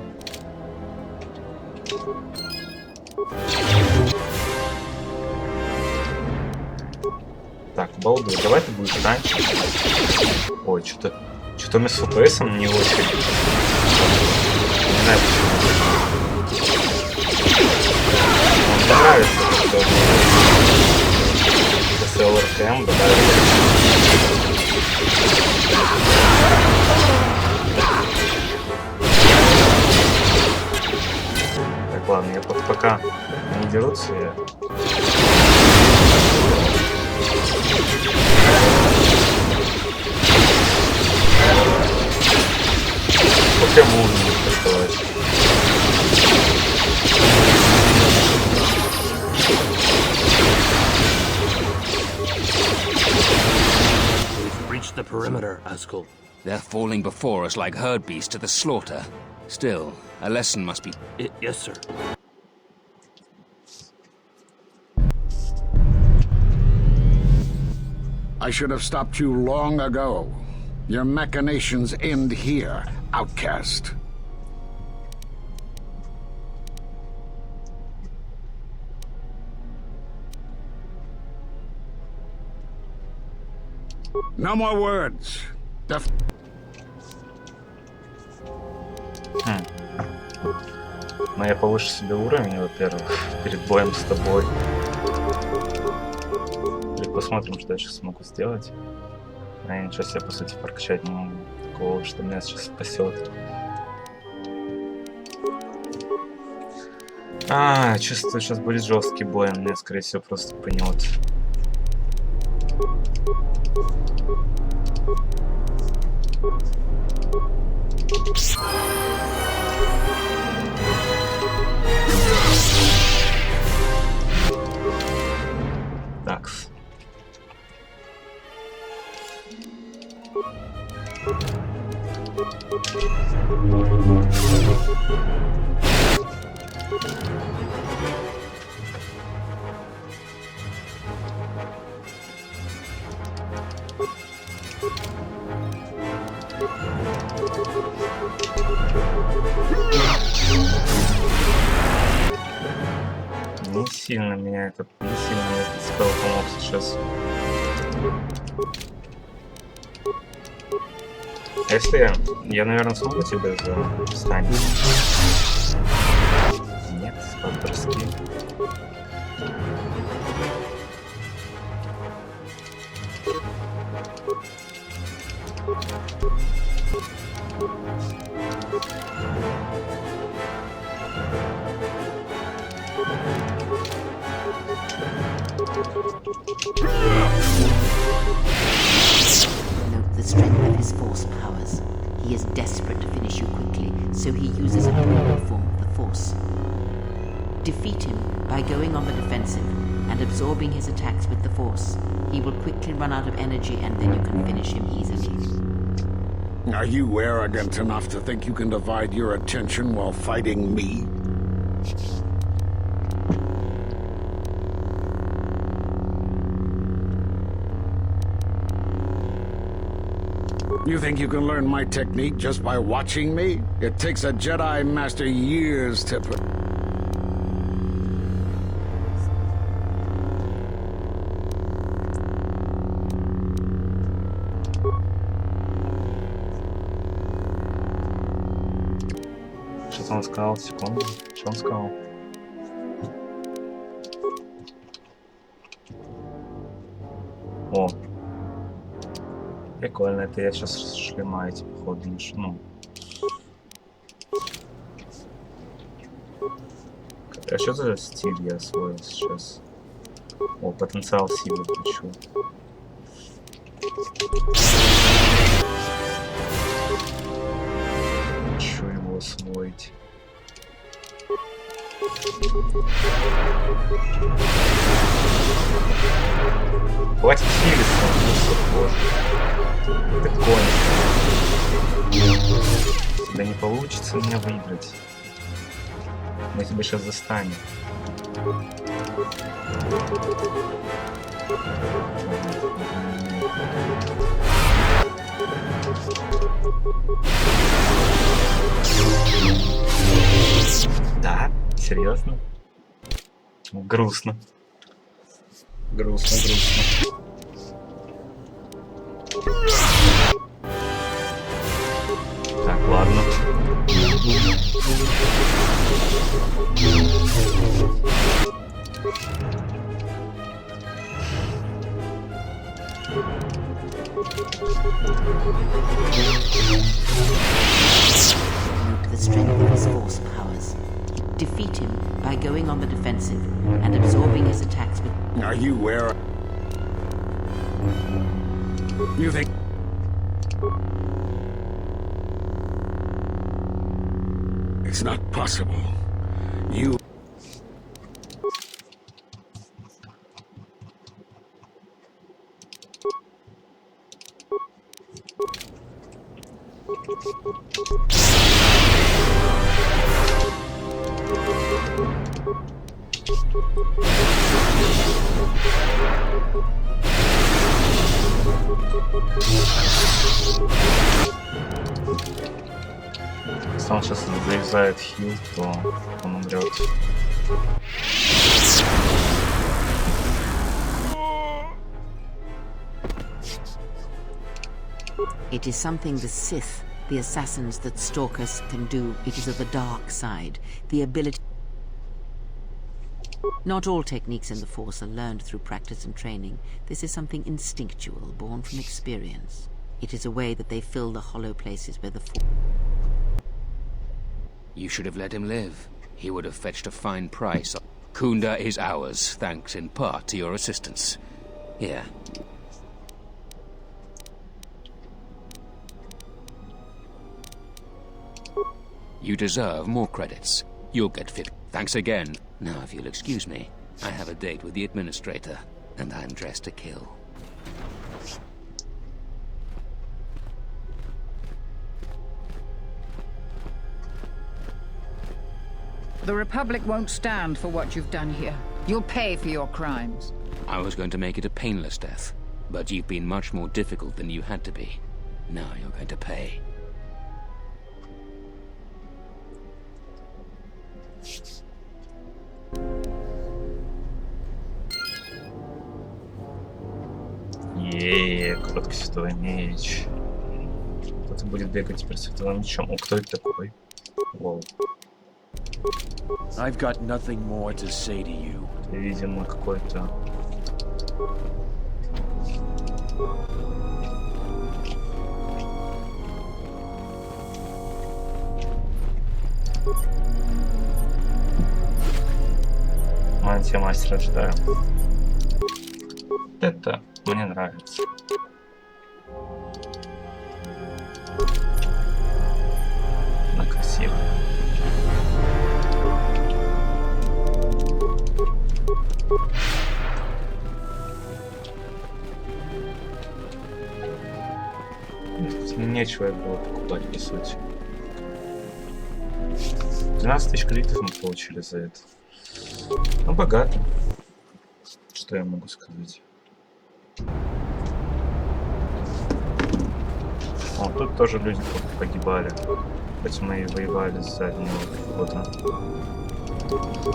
Так, балду, давай ты будешь раньше. Ой, что-то у меня с FPS не очень. Не знаю, почему. Мне нравится, что ЛРКМ добавили. Так, ладно, я пока не дерутся, я... Пока можно не доставать. The perimeter, Askel. They're falling before us like herd beasts to the slaughter. Still, a lesson must be... Yes, sir. I should have stopped you long ago. Your machinations end here, outcast. No more words. Но я повыше себе уровень, во-первых, перед боем с тобой. И посмотрим, что я сейчас смогу сделать. А я ничего себе, по сути, прокачать не могу. Такого, что меня сейчас спасет. Чувствую, сейчас будет жесткий бой, он меня, скорее всего, просто пнет. Такс. Не сильно меня этот спел помог сейчас. А если я, наверное, смогу тебя застанить? Нет, по-броски. Note the strength of his force powers. He is desperate to finish you quickly, so he uses a brutal form of the force. Defeat him by going on the defensive and absorbing his attacks with the force. He will quickly run out of energy and then you can finish him easily. Are you arrogant enough to think you can divide your attention while fighting me? You think you can learn my technique just by watching me? It takes a Jedi Master years to put... Что он сказал? Секунду. Что он сказал? О. Прикольно, это я сейчас шлема эти походу ношу. Ну. А что за стиль я освоил сейчас? О, потенциал силы включу. Хочу его освоить. Хватит хилиться, боже. Ты конь. Тебя не получится меня выиграть. Мы тебя сейчас застанем. Да? Серьезно? Грустно. Грустно, грустно. Так, ладно. The strength of his force powers. Defeat him by going on the defensive and absorbing his attacks with... Are you aware? You think... It's not possible. You... Если он сейчас завязает хил, то он умрет. It is something the Sith, the assassins that stalk us, can do. It is of the dark side. The ability... Not all techniques in the Force are learned through practice and training. This is something instinctual, born from experience. It is a way that they fill the hollow places where the Force... You should have let him live. He would have fetched a fine price. Kunda is ours, thanks in part to your assistance. Here. You deserve more credits. You'll get fit. Thanks again. Now, if you'll excuse me, I have a date with the administrator, and I'm dressed to kill. The Republic won't stand for what you've done here. You'll pay for your crimes. I was going to make it a painless death, but you've been much more difficult than you had to be. Now you're going to pay. Короткосветовой меч. Кто-то будет бегать теперь с световым мечом. О, кто это такой? Воу. I've got nothing more to say to you. Видимо, какой-то... Мантия-мастера ожидаю. Это мне нравится. Она красивая. Нечего было покупать, по сути. 12 тысяч кредитов мы получили за это. Ну, богато. Что я могу сказать? О, тут тоже люди погибали. Хоть мы и воевали с заднего входа.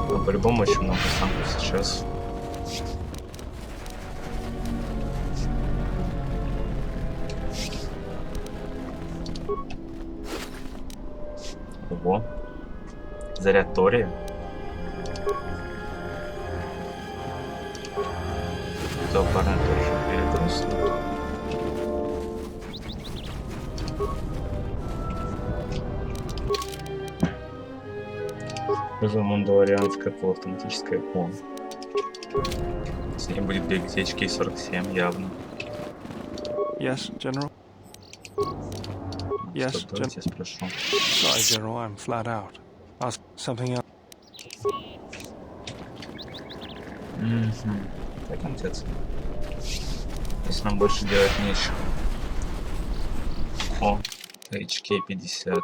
Но по-любому очень много танков сейчас. Ого. Заряд Тори. Это аппарат тоже перегрузил. Уже мандалорианская полуавтоматическая пом. С ней будет бегать HK-47 явно. Yes, General. Yes, General. Я спрошу. Sorry, General, I'm flat out. Ask something else. Так, отец. Если нам больше делать нечего. О, HK-50.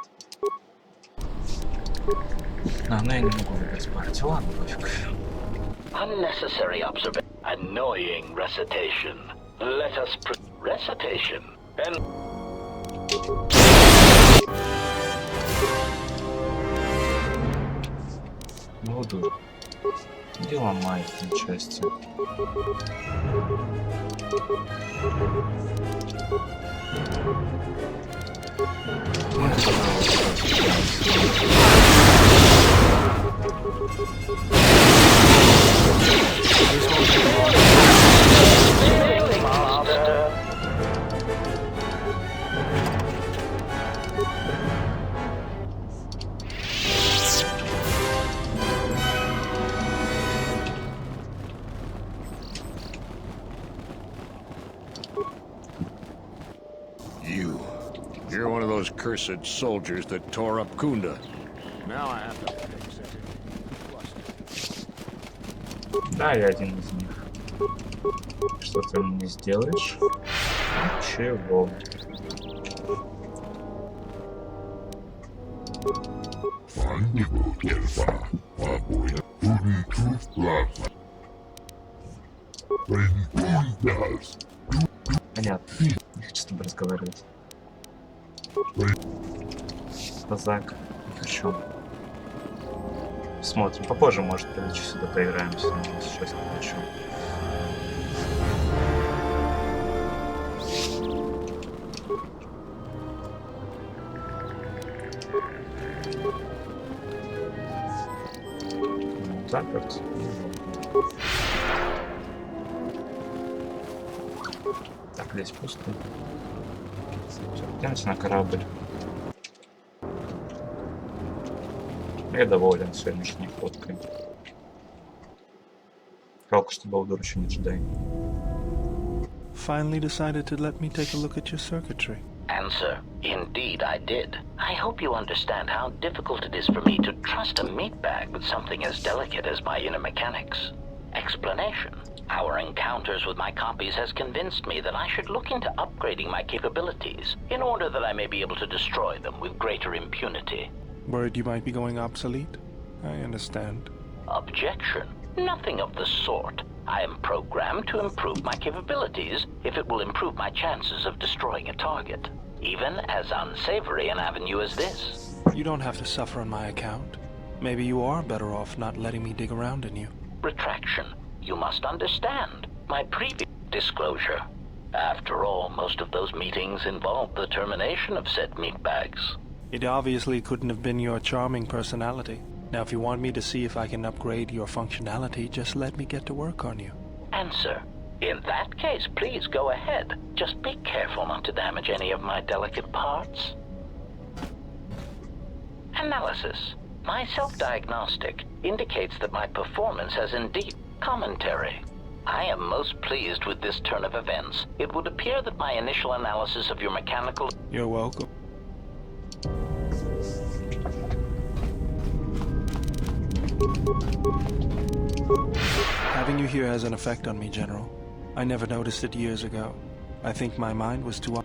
Но я не могу выбрать партию. Ладно, пофиг. Unnecessary observation. Annoying recitation. Let us recitation. And Буду. Иди ломай эти части. You're one of those cursed soldiers that tore up Kunda. Now I have to fix it. Да, я один из них. Что ты мне сделаешь? Чего? Понятно. Не хочу с тобой разговаривать. Казак. Не хочу. Смотрим. Попозже, может, прилечу сюда, поиграемся. Но сейчас не хочу. Так вот. Так, здесь пусто. Все, идемте на корабль. Я доволен сегодняшней фоткой. Жалко, что Балдур еще не джедай. Finally decided to let me take a look at your circuitry. Answer. Indeed, I did. I hope you understand how difficult it is for me to trust a meatbag with something as delicate as my inner mechanics. Explanation. Our encounters with my copies has convinced me that I should look into upgrading my capabilities in order that I may be able to destroy them with greater impunity. Worried you might be going obsolete? I understand. Objection. Nothing of the sort. I am programmed to improve my capabilities if it will improve my chances of destroying a target, even as unsavory an avenue as this. You don't have to suffer on my account. Maybe you are better off not letting me dig around in you. Retraction. You must understand my previous disclosure. After all, most of those meetings involved the termination of said meatbags. It obviously couldn't have been your charming personality. Now, if you want me to see if I can upgrade your functionality, just let me get to work on you. Answer. In that case, please go ahead. Just be careful not to damage any of my delicate parts. Analysis. My self-diagnostic indicates that my performance has indeed commentary. I am most pleased with this turn of events. It would appear that my initial analysis of your mechanical... You're welcome. Having you here has an effect on me, General. I never noticed it years ago. I think my mind was too...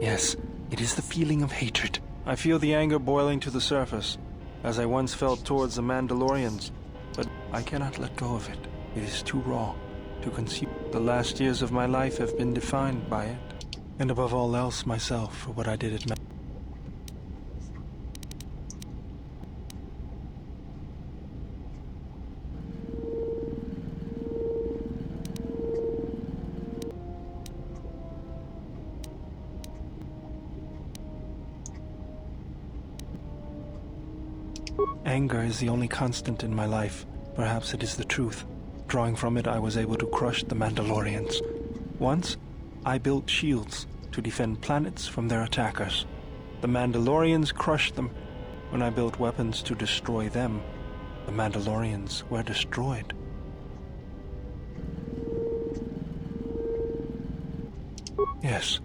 Yes, it is the feeling of hatred. I feel the anger boiling to the surface, as I once felt towards the Mandalorians. But I cannot let go of it. It is too raw to consume. The last years of my life have been defined by it. And above all else, myself, for what I did at Anger is the only constant in my life. Perhaps it is the truth. Drawing from it, I was able to crush the Mandalorians. Once, I built shields to defend planets from their attackers. The Mandalorians crushed them. When I built weapons to destroy them, the Mandalorians were destroyed. Yes,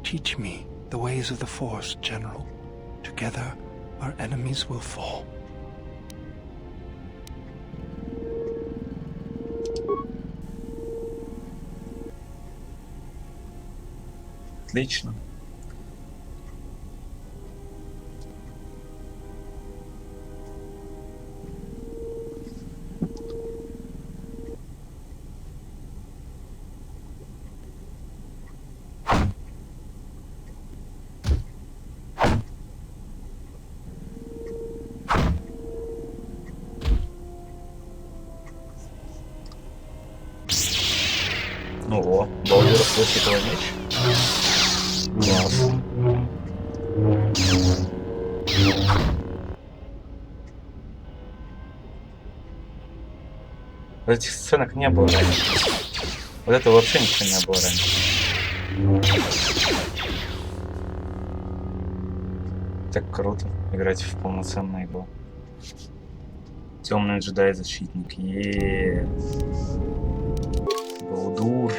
teach me the ways of the Force, General. Together, our enemies will fall. Отлично. Ого, долго рассветил меч. Класс. Вот этих сценок не было раньше. Вот это вообще ничего не было раньше. Так круто играть в полноценную игру. Темный джедай-защитник. Балдур.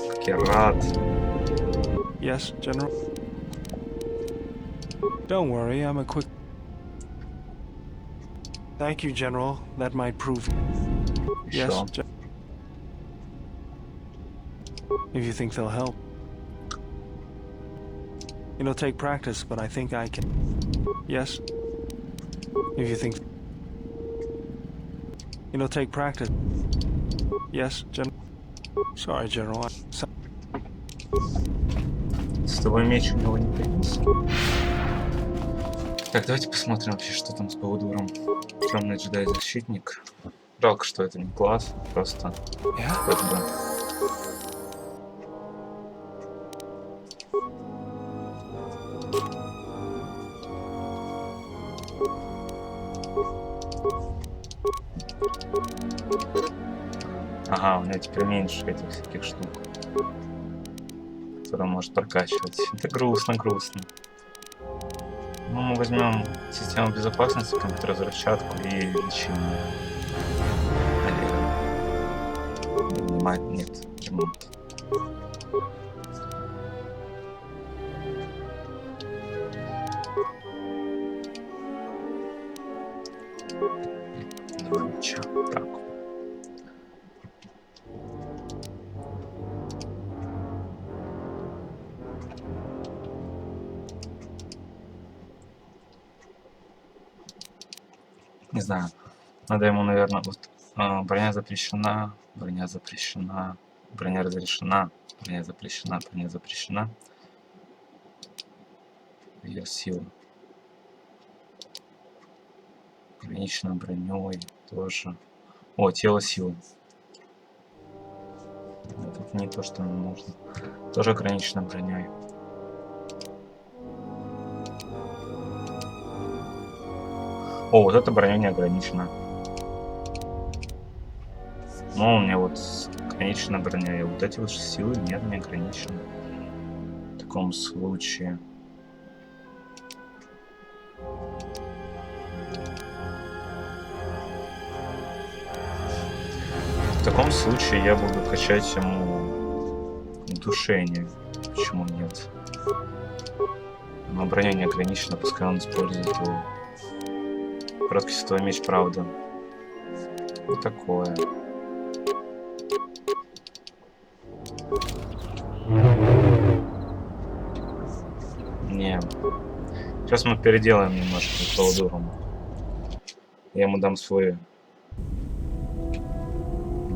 Как я рад. Yes, General. Don't worry, I'm a quick... Thank you, General. That might prove... Yes, Sure. If you think they'll help. It'll take practice, but I think I can... Yes. If you think... It'll take practice. Yes, General. Sorry, General. С тобой меч у него не принес. Так, давайте посмотрим вообще, что там с Балдуром. Темный джедай-защитник. Жалко, что это не класс, просто хоть бы. Ага, у меня теперь меньше этих всяких штук, которые может прокачивать. Это грустно. Ну, мы возьмем систему безопасности, компьютер-разрядку и лечение. Нет, ремонт. Два меча. Так. Не знаю. Надо ему, наверное, вот броня запрещена, броня запрещена, броня разрешена, броня запрещена, броня запрещена. Ее сила. Ограничена броней тоже. О, тело силы. Не то, что нам нужно. Тоже ограничена броней. О, вот эта броня не ограничена. Но у меня вот ограничена броня. И вот эти вот силы нет, не ограничены. В таком случае. В таком случае я буду качать ему удушение. Почему нет? Но броня не ограничена, пускай он использует его. Короткий световой меч, правда. Вот такое. Не. Сейчас мы переделаем немножко Паладуром. Я ему дам свой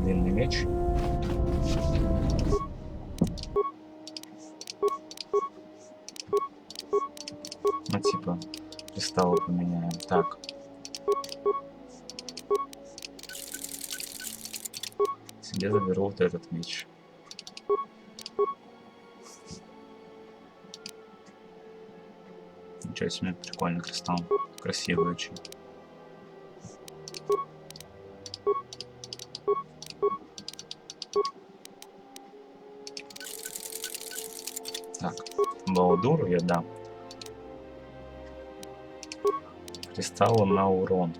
длинный меч. Ну, типа, кристаллы поменяем. Так. Себе заберу вот этот меч. Ничего себе, прикольный кристалл. Красивый очень. Так, Балдуру я дам. Кристаллы на урон.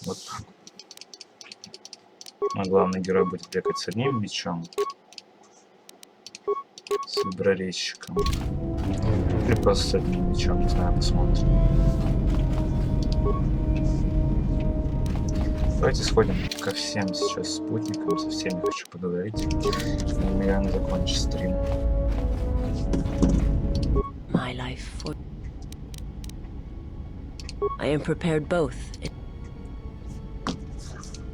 Вот так. А главный герой будет бегать с одним мечом. С виброрезчиком. Или просто с одним мечом, не знаю, посмотрим. Давайте сходим ко всем сейчас спутникам, со всеми хочу поговорить. Немедленно закончить стрим. My life for... I am prepared both.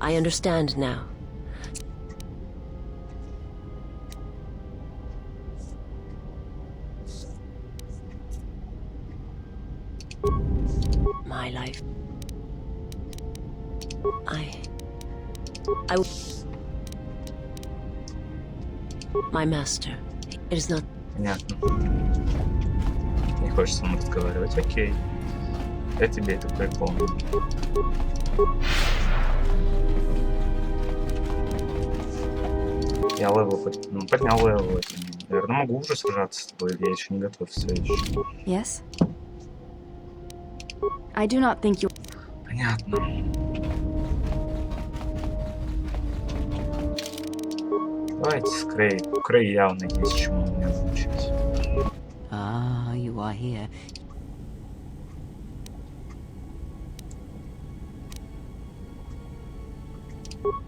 I understand now. My life. My master. It is not... Понятно. Не хочешь со мной разговаривать? Окей. Я тебе это припомню. Я левел поднял левел. Наверное, могу уже сражаться с тобой, я еще не готов все еще. Yes? I do not think you... Понятно. Давайте с Крей. У Крей явно есть чему меня научить. Ah, you are here.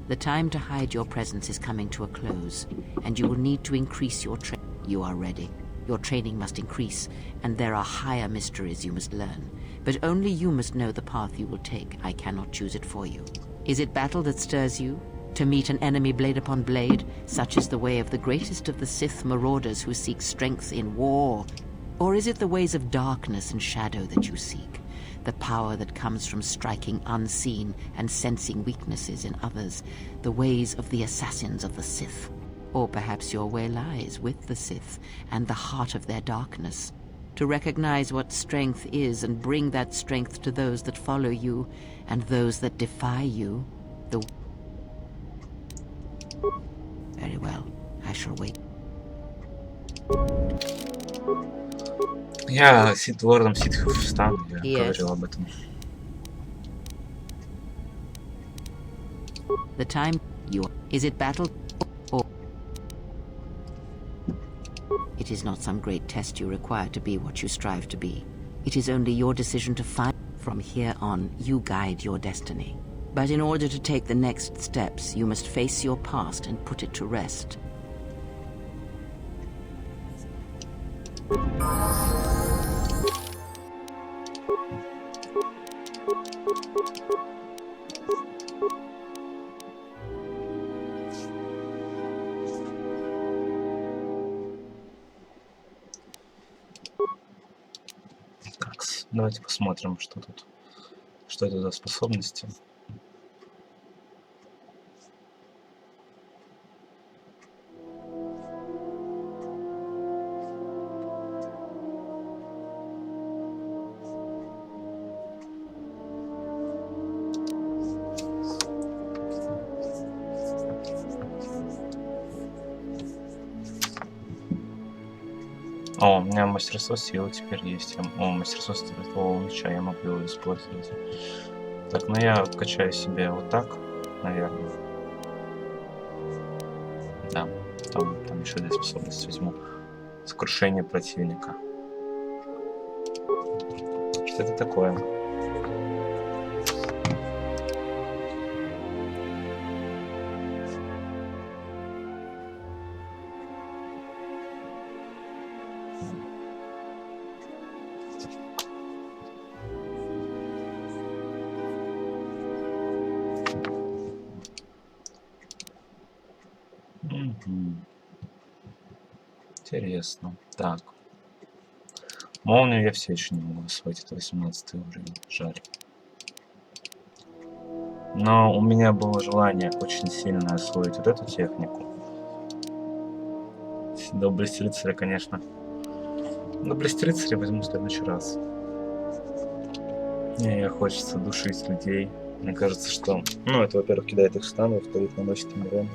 The time to hide your presence is coming to a close, and you will need to increase your training. You are ready. Your training must increase, and there are higher mysteries you must learn. But only you must know the path you will take. I cannot choose it for you. Is it battle that stirs you? To meet an enemy blade upon blade? Such is the way of the greatest of the Sith marauders who seek strength in war. Or is it the ways of darkness and shadow that you seek? The power that comes from striking unseen and sensing weaknesses in others, the ways of the assassins of the Sith. Or perhaps your way lies with the Sith and the heart of their darkness. To recognize what strength is and bring that strength to those that follow you and those that defy you. Very well, I shall wait. Я лордом ситхов стану, я говорил об этом. The time you is it battle or it is not some great test you require to be what you strive to be. It is only your decision to find. From here on, you guide your destiny. But in order to take the next steps, you must face your past and put it to rest. Давайте посмотрим, что тут. Что это за способности. О, у меня мастерство силы теперь есть. О, мастерство стрелкового меча, я могу его использовать. Так, ну я качаю себе вот так, наверное. Да, там еще две способности возьму. Сокрушение противника. Что это такое? Интересно. Так. Молнию я все еще не могу освоить. Это 18 уровень. Жаль. Но у меня было желание очень сильно освоить вот эту технику. Доблесть рыцаря, конечно. Доблесть рыцаря возьму в следующий раз. Мне хочется душить людей. Мне кажется, что... Ну, это, во-первых, кидает их в стан, во-вторых, наносит им урон.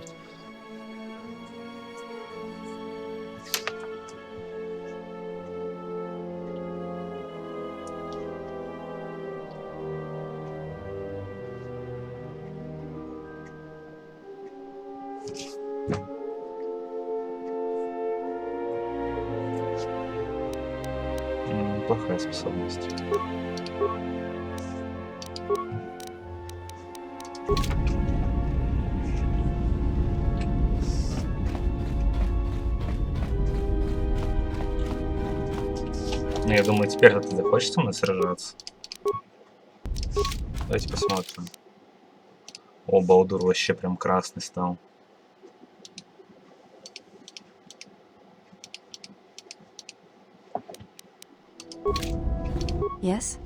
Неплохая способность. Ну, я думаю, теперь ты захочешь со мной сражаться. Давайте посмотрим. О, Балдур вообще прям красный стал. Yes?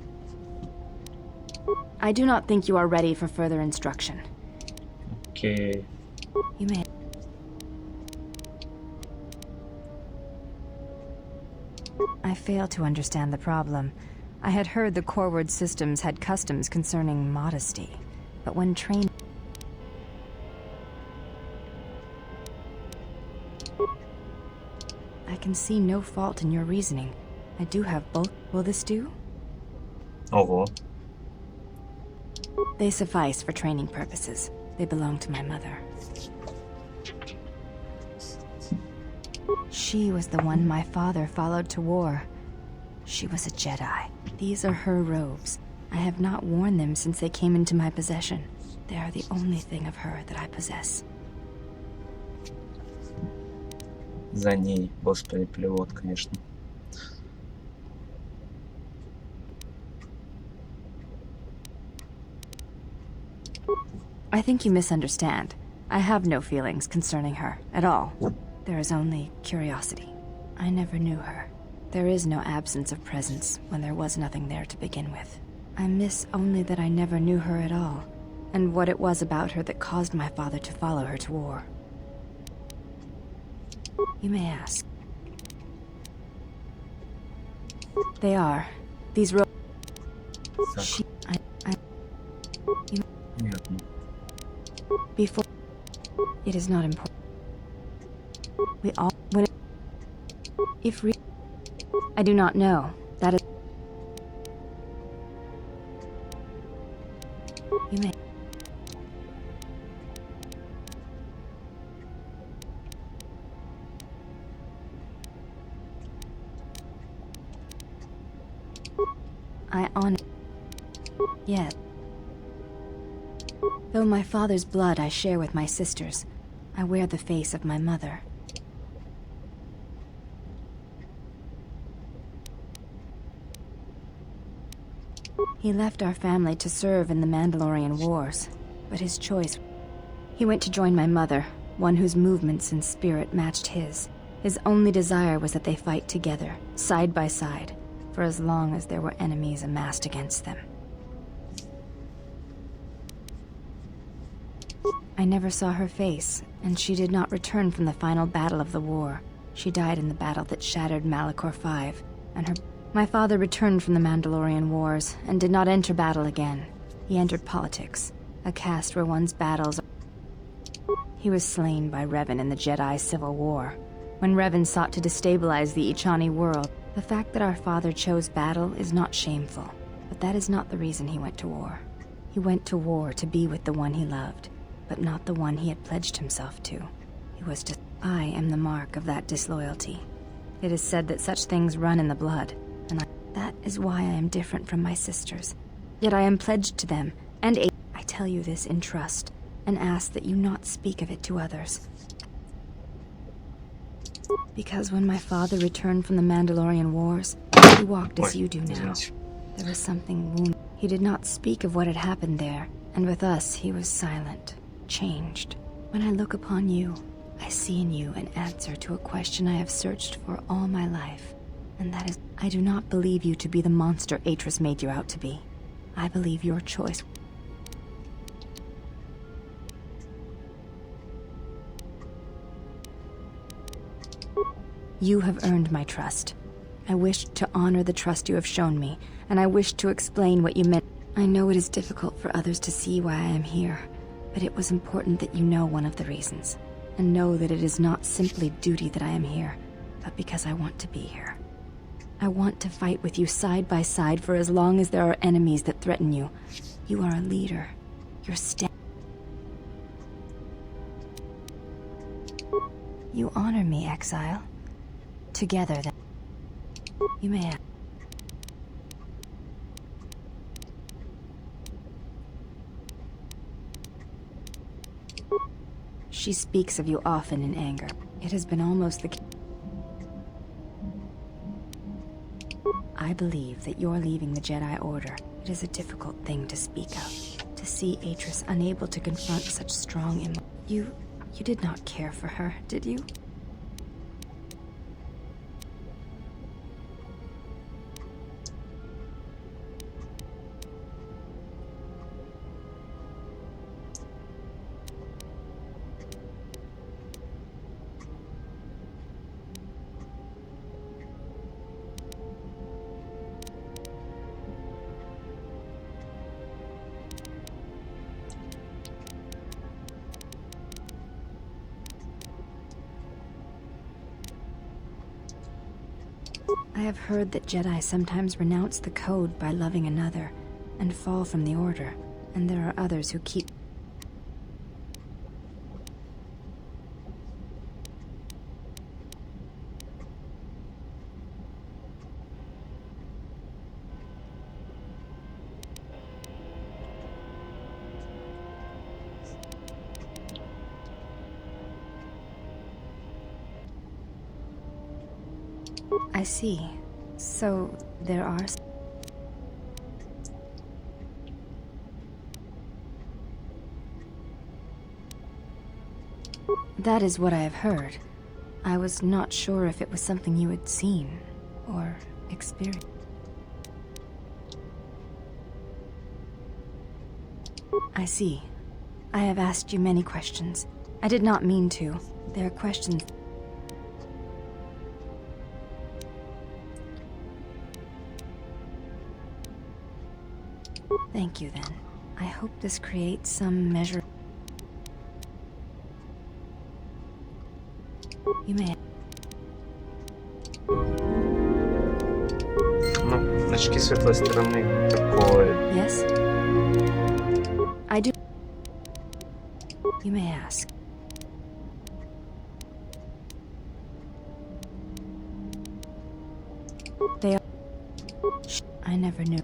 I do not think you are ready for further instruction. Okay. You may... I fail to understand the problem. I had heard the Coreward systems had customs concerning modesty, but when trained... I can see no fault in your reasoning. I do have both. Will this do? Ого. They suffice for training purposes. They belong to my mother. She was the one my father followed to war. She was a Jedi. These are her robes. I have not worn them since they came into my possession. They are the only thing of her that I possess. За ней, господи, перевод, конечно. I think you misunderstand. I have no feelings concerning her, at all. There is only curiosity. I never knew her. There is no absence of presence when there was nothing there to begin with. I miss only that I never knew her at all, and what it was about her that caused my father to follow her to war. You may ask. They are. These robes. She... Before... It is not important. We all... When it... If re... I do not know. That is... You may... I honor... Yes. Though my father's blood I share with my sisters, I wear the face of my mother. He left our family to serve in the Mandalorian Wars, but his choice... He went to join my mother, one whose movements and spirit matched his. His only desire was that they fight together, side by side. for as long as there were enemies amassed against them. I never saw her face, and she did not return from the final battle of the war. She died in the battle that shattered Malachor V, and her... My father returned from the Mandalorian Wars, and did not enter battle again. He entered politics, a caste where one's battles... He was slain by Revan in the Jedi Civil War. When Revan sought to destabilize the Ichani world, the fact that our father chose battle is not shameful, but that is not the reason he went to war. He went to war to be with the one he loved, but not the one he had pledged himself to. He was to... I am the mark of that disloyalty. It is said that such things run in the blood, and that is why I am different from my sisters. Yet I am pledged to them, and I tell you this in trust, and ask that you not speak of it to others. Because when my father returned from the Mandalorian Wars, he walked as you do now. There was something wounded. He did not speak of what had happened there, and with us he was silent, changed. When I look upon you, I see in you an answer to a question I have searched for all my life, and that is, I do not believe you to be the monster Atris made you out to be. I believe your choice. You have earned my trust. I wish to honor the trust you have shown me, and I wish to explain what you meant. I know it is difficult for others to see why I am here, but it was important that you know one of the reasons, and know that it is not simply duty that I am here, but because I want to be here. I want to fight with you side by side for as long as there are enemies that threaten you. You are a leader. You're You honor me, exile. Together, then. You may have. She speaks of you often in anger. It has been almost the... I believe that you're leaving the Jedi Order. It is a difficult thing to speak of. To see Atris unable to confront such strong You did not care for her, did you? I have heard that Jedi sometimes renounce the code by loving another, and fall from the Order, and there are others who keep... I see. So, there are... That is what I have heard. I was not sure if it was something you had seen, or experienced. I see. I have asked you many questions. I did not mean to. They are questions... Thank you, then. I hope this creates some measure... You may... Ну, значки светлой стороны такое... Yes? I do... You may ask. They are... I never knew.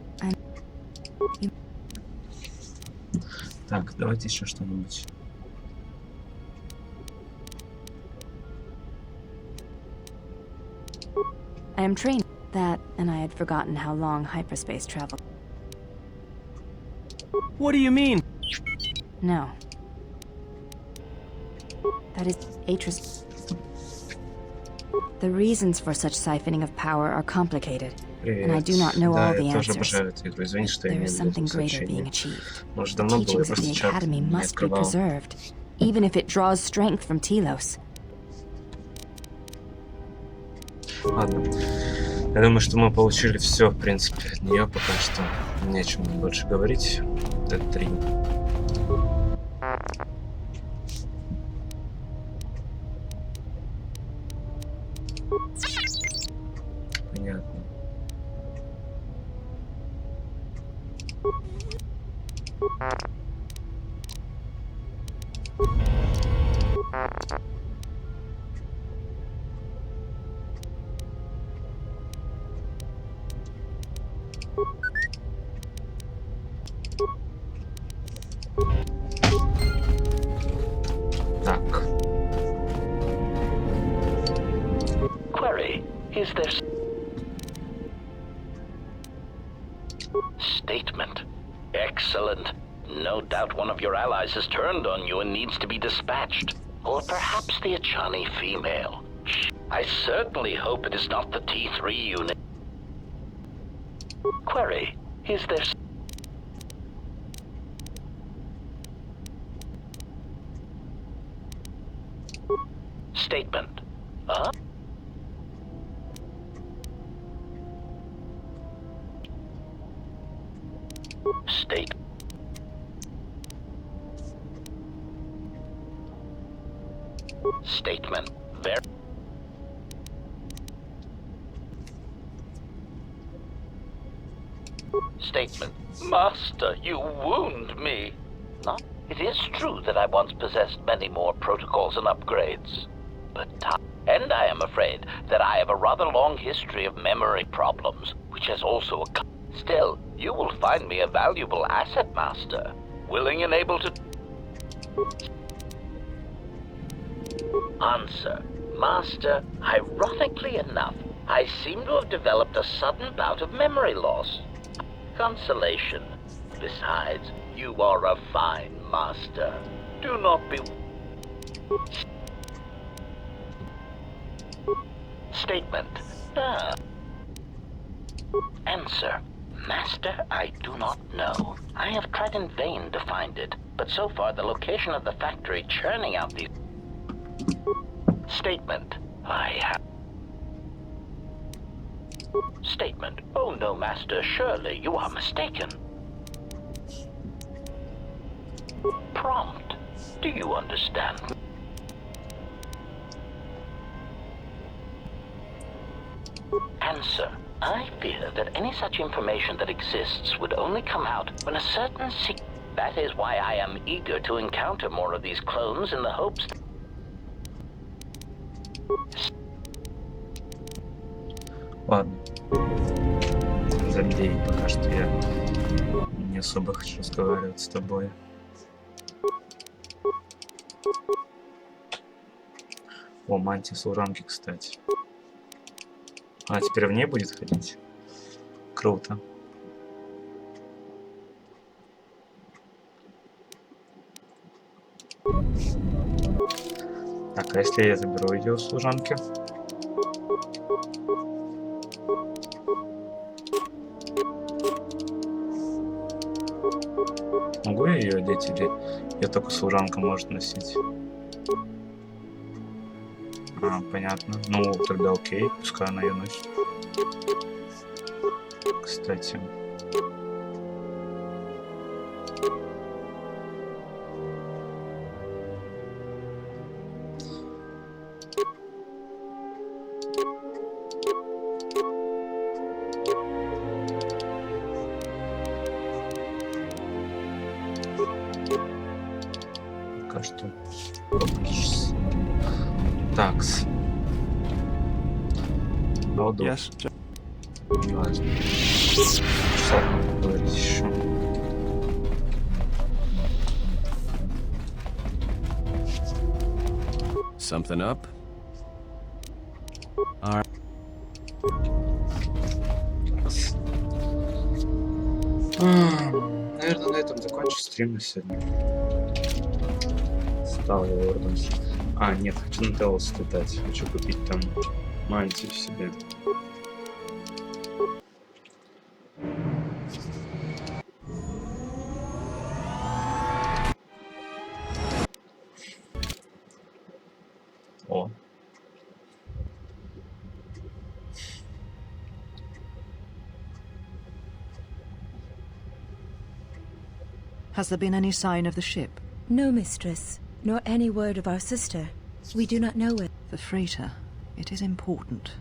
Так, давайте еще что-нибудь. I am trained. That, and I had forgotten how long hyperspace travel. What do you mean? No. That is Atris. The reasons for such siphoning of power are complicated. and I do not know Да, all the я тоже answers. обожаю эту игру. Извини, что я There не is видел something этого greater being сообщения. achieved. Может, The давно было, я teachings of просто the чат Academy не must be открывал. preserved, even if it draws strength from Telos. Ладно. Я думаю, что мы получили все, в принципе, от нее. Пока что нечем больше говорить. Т3. Понятно. Так. Query, is there... Statement. Excellent. No doubt one of your allies has turned on you and needs to be dispatched. Or perhaps the Achani female. I certainly hope it is not the T3 unit. Query, is there... Statement. State. Statement. Statement. Master, you wound me. Not. It is true that I once possessed many more protocols and upgrades, but and I am afraid that I have a rather long history of memory problems, which has also Still, you will find me a valuable asset, Master, willing and able to... Answer. Master, ironically enough, I seem to have developed a sudden bout of memory loss. Consolation. Besides, you are a fine master. Do not be... Statement. Answer. Master, I do not know. I have tried in vain to find it, but so far the location of the factory churning out these... Statement. I have... Statement. Oh no, Master, surely you are mistaken. Prompt. Do you understand? Answer. I fear that any such information that exists would only come out when a certain That is why I am eager to encounter more of these clones in the hopes that... Ладно. Забей, пока что я не особо хочу разговаривать с тобой. О, мантия служанки, кстати. Она теперь в ней будет ходить? Круто. Так, а если я заберу ее у служанки? Могу я ее одеть или ее только служанка может носить? А, понятно. Ну, тогда окей, пускай она ее носит. Кстати. Пока что. Такс. Yes. Важно. Часов поговорить еще. Something up? Наверное, на этом закончу стрим на сегодня. Стал лордом. А, нет, хочу на Телос летать. Хочу купить там мантию себе. Has there been any sign of the ship? No, mistress, nor any word of our sister. We do not know it. The freighter. It is important.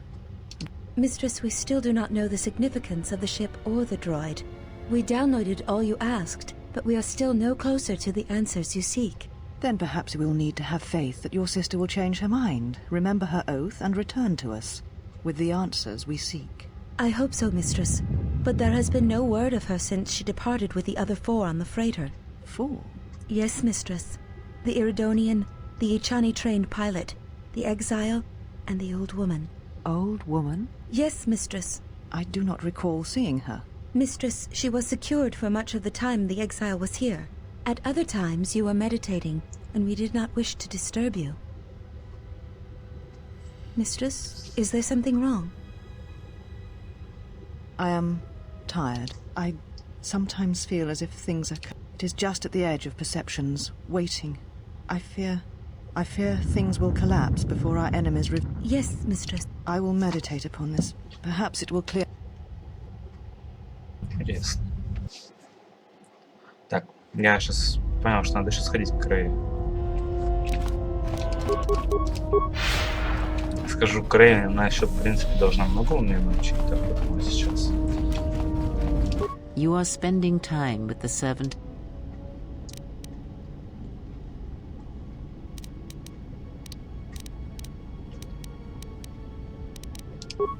Mistress, we still do not know the significance of the ship or the droid. We downloaded all you asked, but we are still no closer to the answers you seek. Then perhaps we'll need to have faith that your sister will change her mind, remember her oath, and return to us with the answers we seek. I hope so, mistress. But there has been no word of her since she departed with the other 4 on the freighter. 4? Yes, mistress. The Iridonian, the Ichani-trained pilot, the exile, and the old woman. Old woman? Yes, mistress. I do not recall seeing her. Mistress, she was secured for much of the time the exile was here. At other times you were meditating, and we did not wish to disturb you. Mistress, is there something wrong? I am tired. I sometimes feel as if things are... It is just at the edge of perceptions, waiting. I fear things will collapse before our enemies... Yes, mistress. I will meditate upon this. Perhaps it will clear... Интересно. Так, я сейчас понял, что надо еще сходить к Крее. Скажу Крее, она еще, в принципе, должна много мне научить, так вот сейчас. You are spending time with the servant.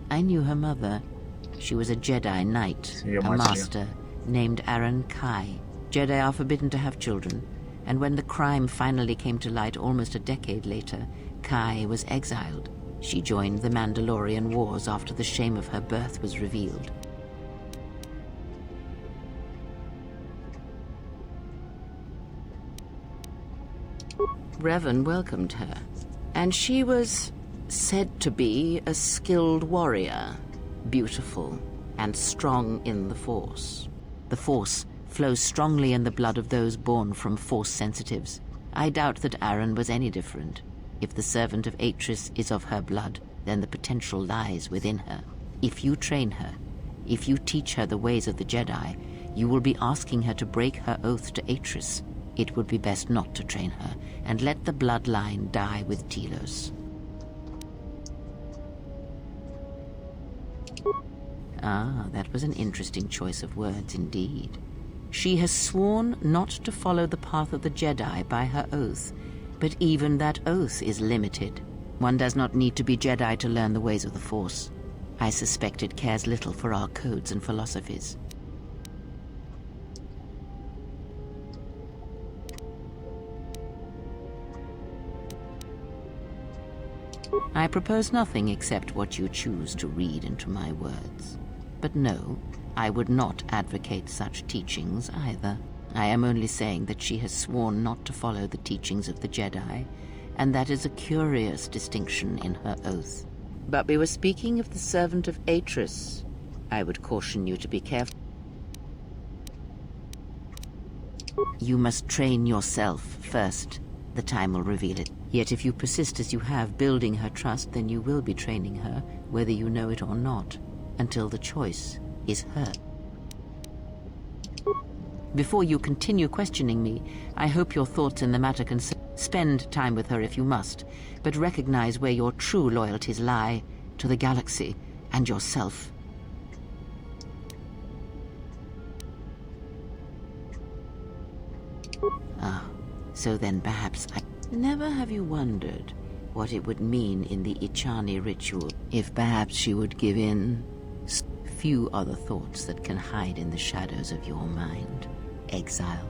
I knew her mother. She was a Jedi Knight, a master named Aaron Kai. Jedi are forbidden to have children, and when the crime finally came to light almost a decade later, Kai was exiled. She joined the Mandalorian Wars after the shame of her birth was revealed. Revan welcomed her, and she was said to be a skilled warrior, beautiful and strong in the Force. The Force flows strongly in the blood of those born from Force sensitives. I doubt that Aaron was any different. If the servant of Atris is of her blood, then the potential lies within her. If you train her, if you teach her the ways of the Jedi, you will be asking her to break her oath to Atris. It would be best not to train her, and let the bloodline die with Telos. Ah, that was an interesting choice of words indeed. She has sworn not to follow the path of the Jedi by her oath, but even that oath is limited. One does not need to be Jedi to learn the ways of the Force. I suspect it cares little for our codes and philosophies. I propose nothing except what you choose to read into my words. But no, I would not advocate such teachings either. I am only saying that she has sworn not to follow the teachings of the Jedi, and that is a curious distinction in her oath. But we were speaking of the servant of Atris. I would caution you to be careful. You must train yourself first. The time will reveal it. Yet if you persist as you have, building her trust, then you will be training her, whether you know it or not, until the choice is her. Before you continue questioning me, I hope your thoughts in the matter can spend time with her if you must, but recognize where your true loyalties lie, to the galaxy and yourself. Ah, so then perhaps I... Never have you wondered what it would mean in the Ichani ritual if perhaps she would give in few other thoughts that can hide in the shadows of your mind, exile.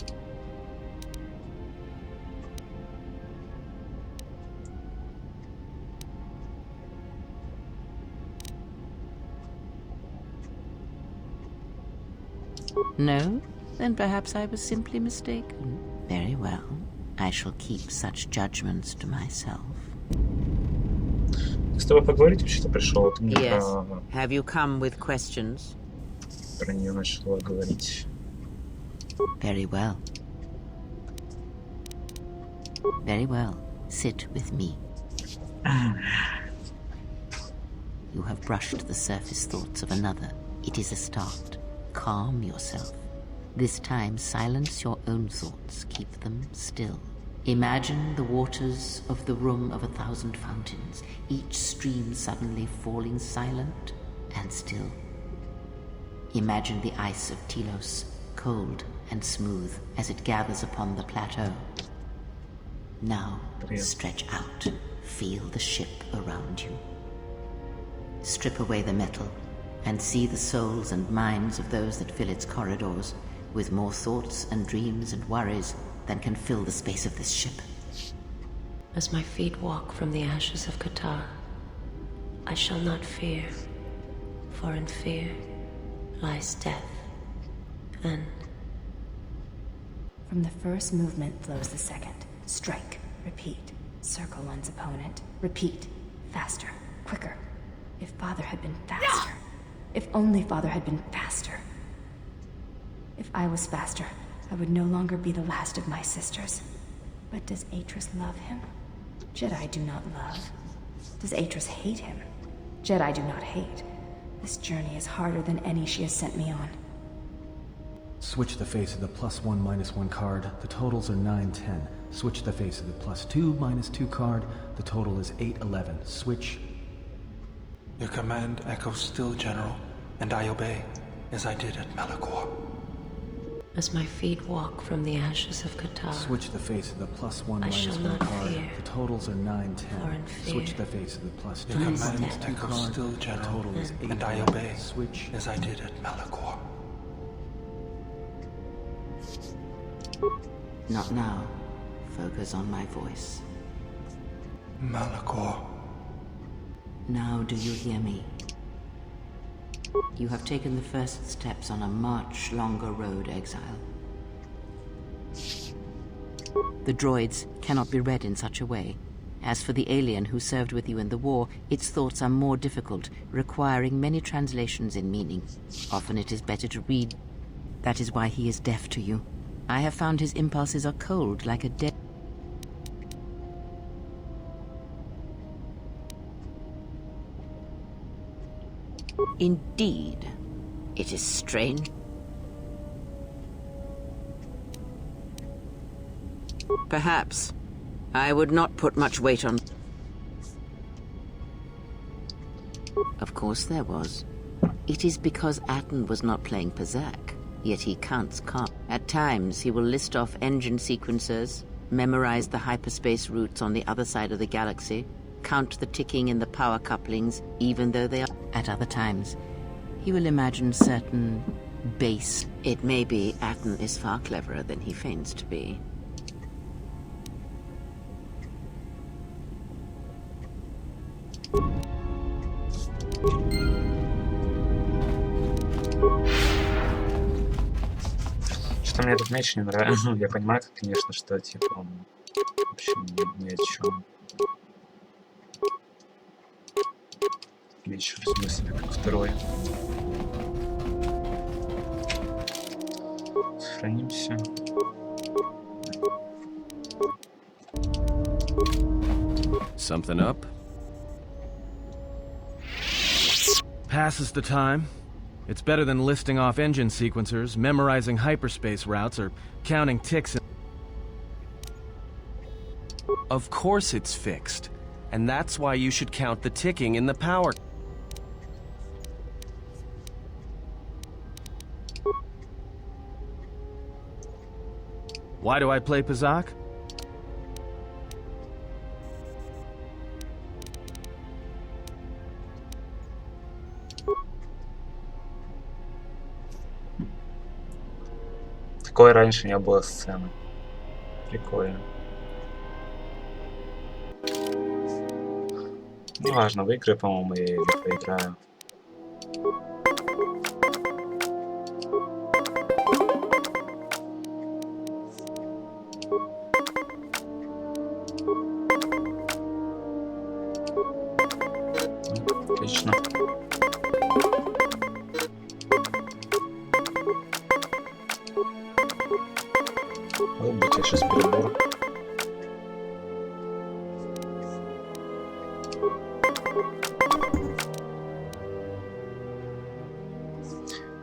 No? Then perhaps I was simply mistaken. Very well. I shall keep such judgments to myself. С тобой поговорить вообще-то пришел. Ты мне Yes. Have you come with questions? про нее начала говорить. Very well. Very well. Sit with me. You have brushed the surface thoughts of another. It is a start. Calm yourself. This time, silence your own thoughts. Keep them still. Imagine the waters of the room of 1,000 fountains, each stream suddenly falling silent and still. Imagine the ice of Telos, cold and smooth as it gathers upon the plateau. Now, stretch out. Feel the ship around you. Strip away the metal and see the souls and minds of those that fill its corridors with more thoughts and dreams and worries than can fill the space of this ship. As my feet walk from the ashes of Qatar, I shall not fear, for in fear lies death, and... From the first movement flows the second. Strike, repeat, circle one's opponent, repeat, faster, quicker. If Father had been faster. If only Father had been faster. If I was faster, I would no longer be the last of my sisters. But does Atris love him? Jedi do not love. Does Atris hate him? Jedi do not hate. This journey is harder than any she has sent me on. Switch the face of the +1 -1 card. The totals are 9, 10. Switch the face of the +2 -2 card. The total is 8, 11. Switch. Your command echoes still, General, and I obey, as I did at Malachor. As my feet walk from the ashes of Qatar, Switch the face of the +1 I shall -1 not card. fear. The totals are 9, 10. For in fear Switch the face of the +2 Your command -2 echoes card. still, The General, total is 8, and I 11. obey, Switch. as I did at Malachor. Not now. Focus on my voice. Malachor. Now do you hear me? You have taken the first steps on a much longer road, exile. The droids cannot be read in such a way. As for the alien who served with you in the war, its thoughts are more difficult, requiring many translations in meaning. Often it is better to read. That is why he is deaf to you. I have found his impulses are cold, like a dead... Indeed. It is strange. Perhaps. I would not put much weight on... Of course there was. It is because Atten was not playing Pazak, yet he counts calm. At times, he will list off engine sequencers, memorize the hyperspace routes on the other side of the galaxy, count the ticking in the power couplings, even though they are... At other times, he will imagine certain base. It may be Atten is far cleverer than he feigns to be. Что мне этот меч не нравится. Я понимаю, конечно, что типа он вообще ни о чем. Меч в смысле как второй. Сохранимся. Something up? Passes the time. It's better than listing off engine sequencers, memorizing hyperspace routes, or counting ticks. Of course it's fixed. And that's why you should count the ticking in the power. Why do I play Pazak? Такой раньше не было сцены. Прикольно. Неважно, выиграю, по-моему, я или поиграю. Отлично. Может быть, я сейчас перебор.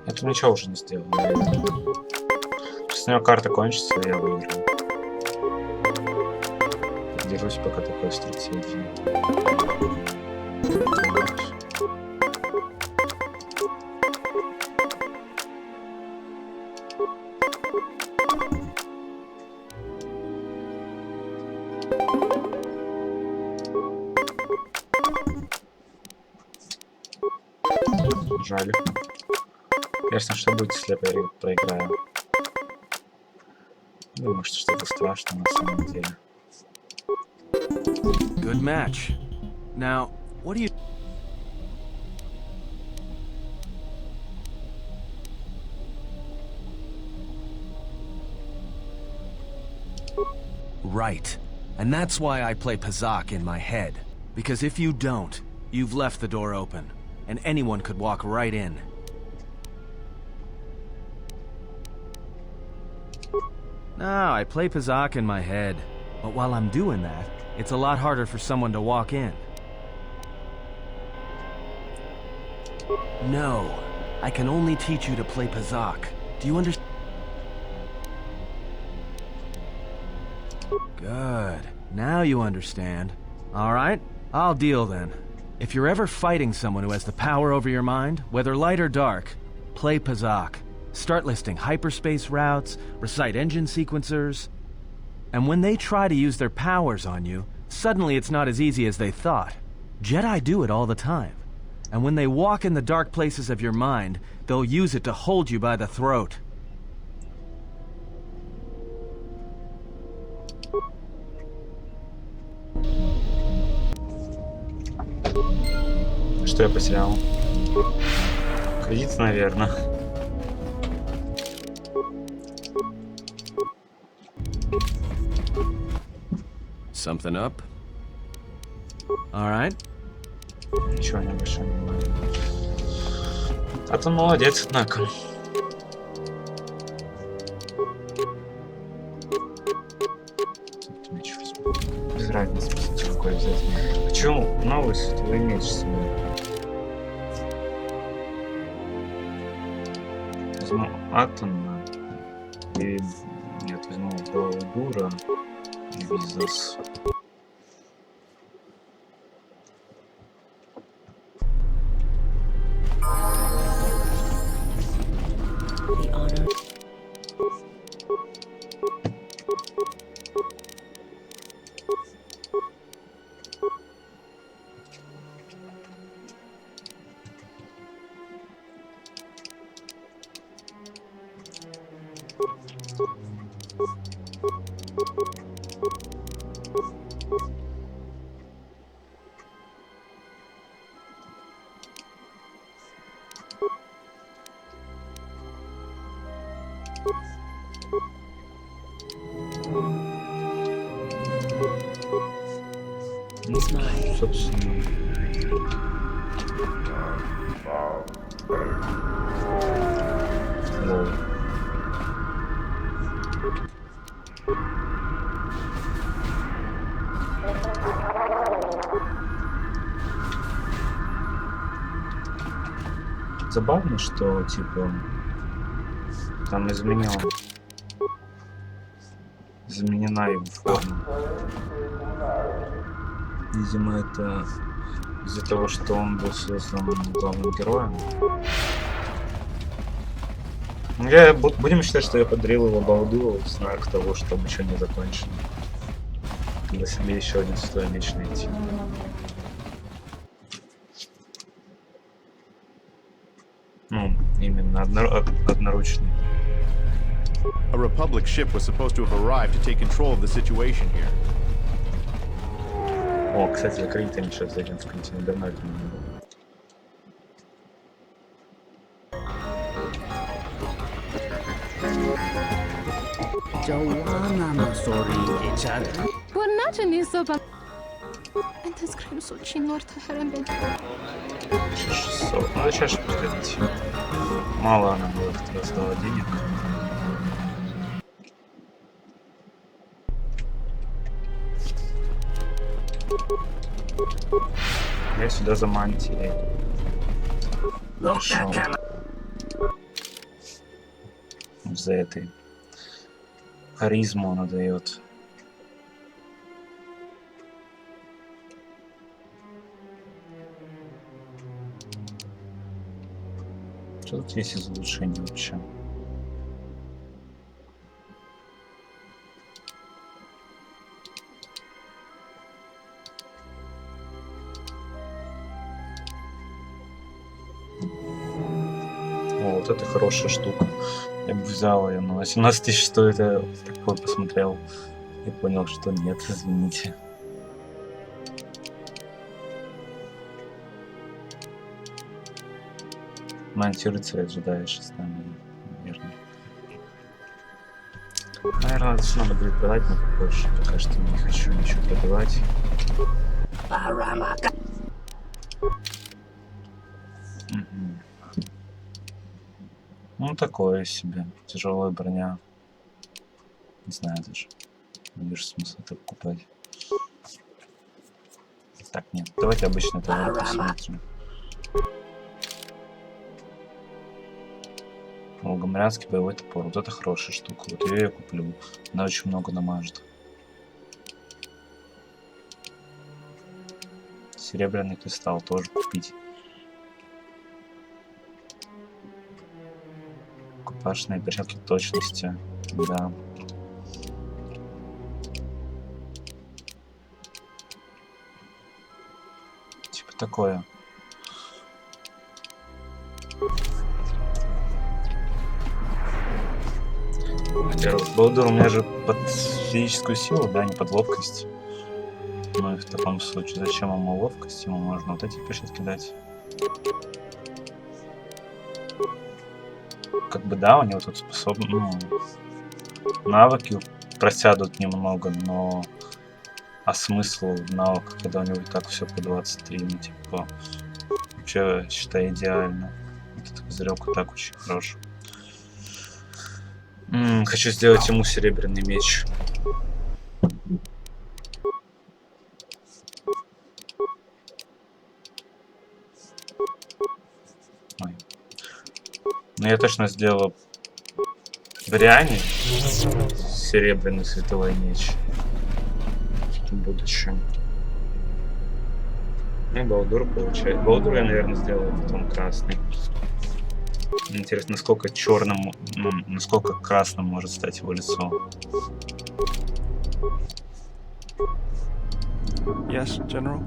Это ничего уже не сделал, наверное. Если у него карта кончится, я выиграю. Держусь пока такой стратегии. Жаль. Конечно, что будет, если я проиграю? Думаю, что что-то страшное на самом деле. Good match. Now, what do you... Right. And that's why I play Pazak in my head. Because if you don't, you've left the door open. And anyone could walk right in. No, I play Pazak in my head. But while I'm doing that, it's a lot harder for someone to walk in. No, I can only teach you to play Pazak. Do you understand? Good. Now you understand. All right, I'll deal then. If you're ever fighting someone who has the power over your mind, whether light or dark, play Pazak. Start listing hyperspace routes, recite engine sequencers. And when they try to use their powers on you, suddenly it's not as easy as they thought. Jedi do it all the time. And when they walk in the dark places of your mind, they'll use it to hold you by the throat. Что я потерял? Кредит, наверное. Something up? All right. Ничего не обращаю внимания. А ты молодец, однако. Без разницы, какой взять. Почему новый световой меч себе? Возьму атомно. И... Нет, возьму Балдура и Визас. Собственно. Лол. Забавно, что типа там изменена его форма. Видимо, это из-за того, что он был создан главным героем. Будем считать, что я подарил его Балду в знак того, что еще не закончено. Для себе еще один световой меч найти. Ну, именно одноручный. A Republic ship was supposed to have arrived to take control of the situation here. О, кстати, за кредитами сейчас зайдем в континент. Давно это не было. Надо чаще подходить. Мало она была, раздала денег. Я сюда за мантией. Пошел. За этой. Харизму она дает. Что тут есть из улучшений вообще? О, вот это хорошая штука. Я бы взял ее, но 18 тысяч стоит, я такой посмотрел и понял, что нет, извините. Монтируется джедай шестами, наверное. Наверное, надо будет продать, но попозже. Пока что не хочу ничего продавать. Ну, такое себе. Тяжелая броня. Не знаю даже. Не вижу смысла это покупать. Так, нет. Давайте обычно это посмотрим. Гоморянский боевой топор. Вот это хорошая штука. Вот ее я куплю. Она очень много намажет. Серебряный кристалл тоже купить. Купашные перчатки точности. Да. Типа такое. Балдур у меня же под физическую силу, да, не под ловкость. Ну и в таком случае, зачем ему ловкость? Ему можно вот эти перчатки дать. Как бы да, у него тут способны, ну, навыки просядут немного, но а смысл в навыках, когда у него и так все по 23, ну типа вообще считай идеально. Этот козырек и так очень хорош. Хочу сделать ему серебряный меч. Ой. Но я точно сделаю в Риане серебряный световой меч в будущем. Ну, Балдур получает. Балдур я, наверное, сделаю потом красный. Интересно, насколько черным, ну, насколько красным может стать его лицо. Yes, General.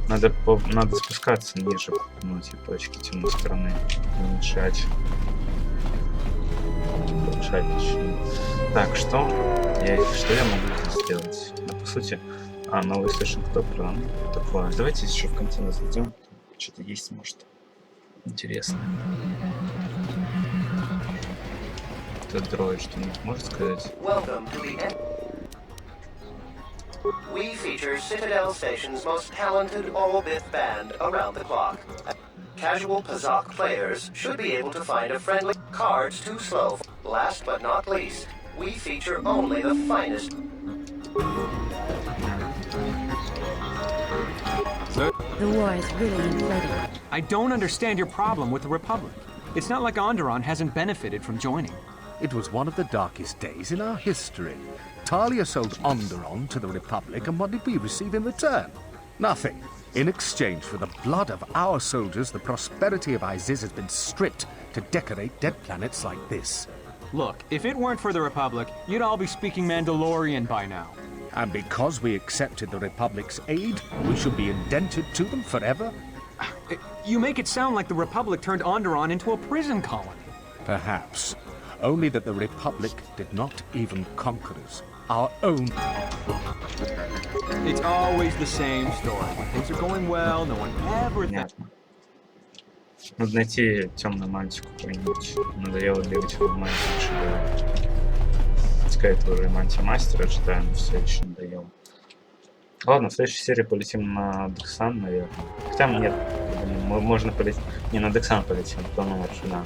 Надо спускаться ниже, ну, типа очки темной стороны, уменьшать. Улучшать, точнее. Так, что я могу здесь сделать? Да, по сути, новый источник топлива, ну, такое. Давайте еще в контейнер зайдем. Что-то есть, может. Интересно. Этот дроид что-нибудь может сказать? We feature Citadel Station's most talented all-bit band around the clock. Casual Pazak players should be able to find a friendly cards too slow. Last but not least, we feature only the finest. The war is really inflated. I don't understand your problem with the Republic. It's not like Onderon hasn't benefited from joining. It was one of the darkest days in our history. Talia sold Onderon to the Republic, and what did we receive in return? Nothing. In exchange for the blood of our soldiers, the prosperity of Iziz has been stripped to decorate dead planets like this. Look, if it weren't for the Republic, you'd all be speaking Mandalorian by now. And because we accepted the Republic's aid, we should be indented to them forever? You make it sound like the Republic turned Onderon into a prison colony. Perhaps. Only that the Republic did not even conquer us. Our own... It's always the same story. When things are going well, no one ever thinks... Надо найти темную мантию какую-нибудь. Надоело бегать в мантии. Пускай это уже мантия мастера, ожидаю, но все еще надоело. Ладно, в следующей серии полетим на Дексан, наверное. Хотя нет, можно полететь... Не, на Дексан полетим, по маршруту.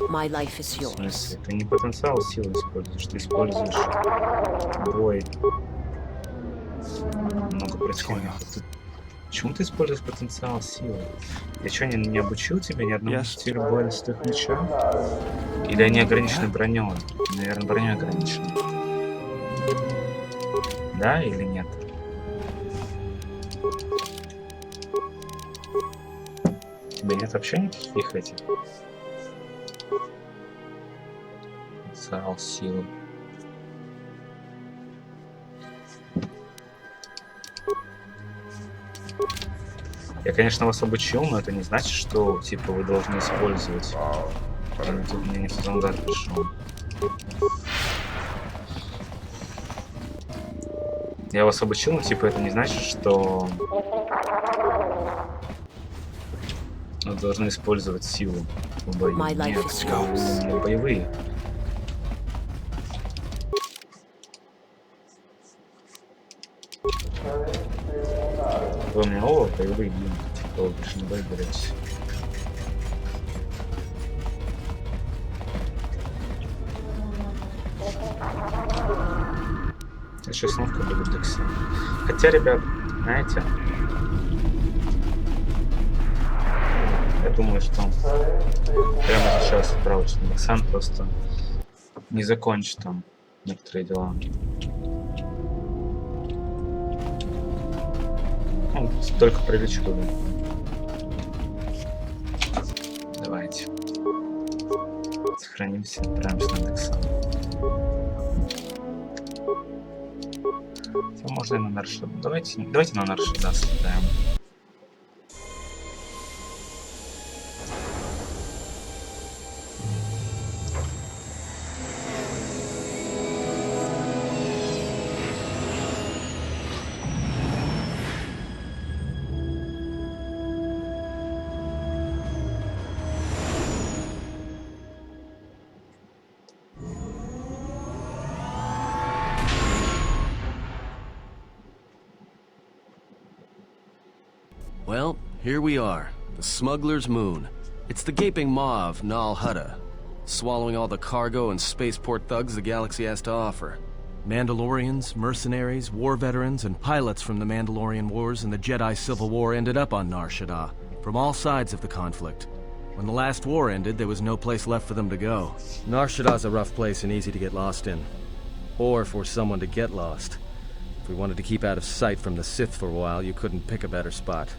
My life is В yours. смысле? Ты не потенциал силы используешь, ты используешь бой. Много противников. Почему ты используешь потенциал силы? Я что, не обучил тебя ни одному стилю боя на стых мечах? Или они ограничены броней? Наверное, броней ограничены. Да или нет? У тебя нет вообще никаких этих? Потенциал силы. Я, конечно, вас обучил, но это не значит, что, типа, вы должны использовать. Тут мне не в Зонгар пришел. Я вас обучил, но, типа, это не значит, что вы должны использовать силу в бою. Нет, именно боевые. Вы мне боевые блин, типа вы пришли бой берете. Я сейчас снова буду декси. Хотя, ребят, знаете, я думаю, что прямо сейчас справочный Максан просто не закончит там некоторые дела. Ну, только прилечу туда. Давайте. Сохранимся, отправимся на Дексан. Можно и на Наршида. Давайте на Наршида слетаем. Well, here we are, the Smuggler's Moon. It's the gaping maw of Nal Hutta, swallowing all the cargo and spaceport thugs the galaxy has to offer. Mandalorians, mercenaries, war veterans, and pilots from the Mandalorian Wars and the Jedi Civil War ended up on Nar Shaddaa, from all sides of the conflict. When the last war ended, there was no place left for them to go. Nar Shaddaa's a rough place and easy to get lost in. Or for someone to get lost. If we wanted to keep out of sight from the Sith for a while, you couldn't pick a better spot.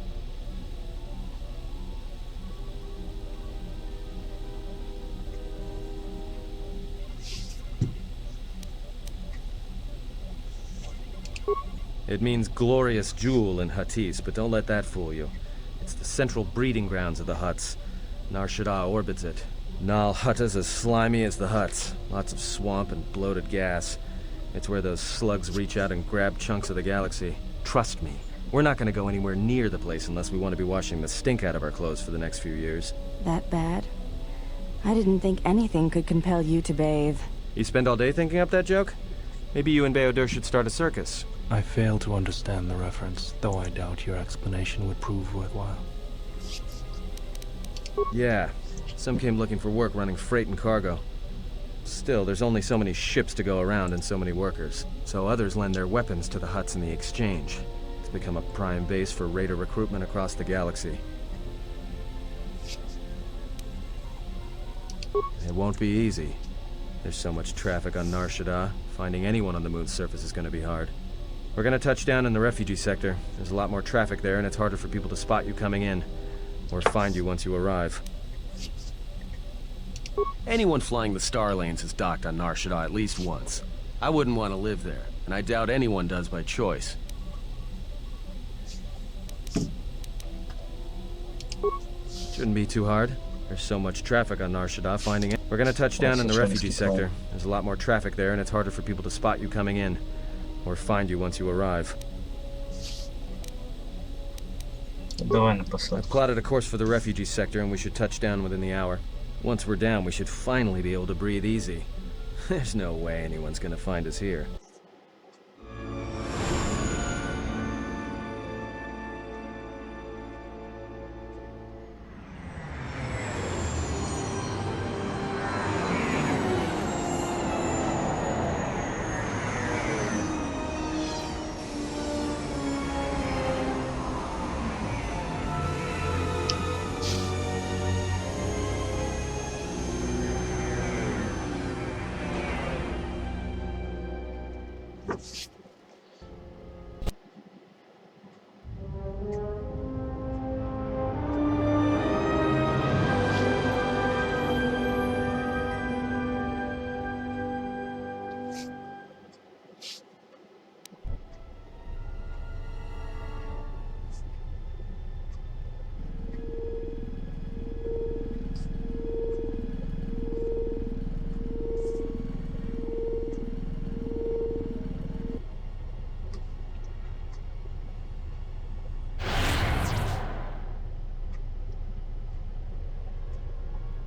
It means glorious jewel in Huttese, but don't let that fool you. It's the central breeding grounds of the Hutts. Nar Shaddaa orbits it. Nal Hutta's as slimy as the Hutts. Lots of swamp and bloated gas. It's where those slugs reach out and grab chunks of the galaxy. Trust me, we're not going to go anywhere near the place unless we want to be washing the stink out of our clothes for the next few years. That bad? I didn't think anything could compel you to bathe. You spend all day thinking up that joke? Maybe you and Beodur should start a circus. I fail to understand the reference, though I doubt your explanation would prove worthwhile. Yeah, some came looking for work running freight and cargo. Still, there's only so many ships to go around and so many workers. So others lend their weapons to the Hutts in the exchange. It's become a prime base for raider recruitment across the galaxy. It won't be easy. There's so much traffic on Nar Shaddaa, finding anyone on the moon's surface is going to be hard. We're going to touch down in the refugee sector. There's a lot more traffic there, and it's harder for people to spot you coming in, or find you once you arrive. Anyone flying the Star Lanes has docked on Nar Shaddaa at least once. I wouldn't want to live there, and I doubt anyone does by choice. Shouldn't be too hard. There's so much traffic on Nar Shaddaa, finding it. We're going to touch down in the refugee sector. There's a lot more traffic there, and it's harder for people to spot you coming in, or find you once you arrive. I've plotted a course for the refugee sector, and we should touch down within the hour. Once we're down, we should finally be able to breathe easy. There's no way anyone's gonna find us here.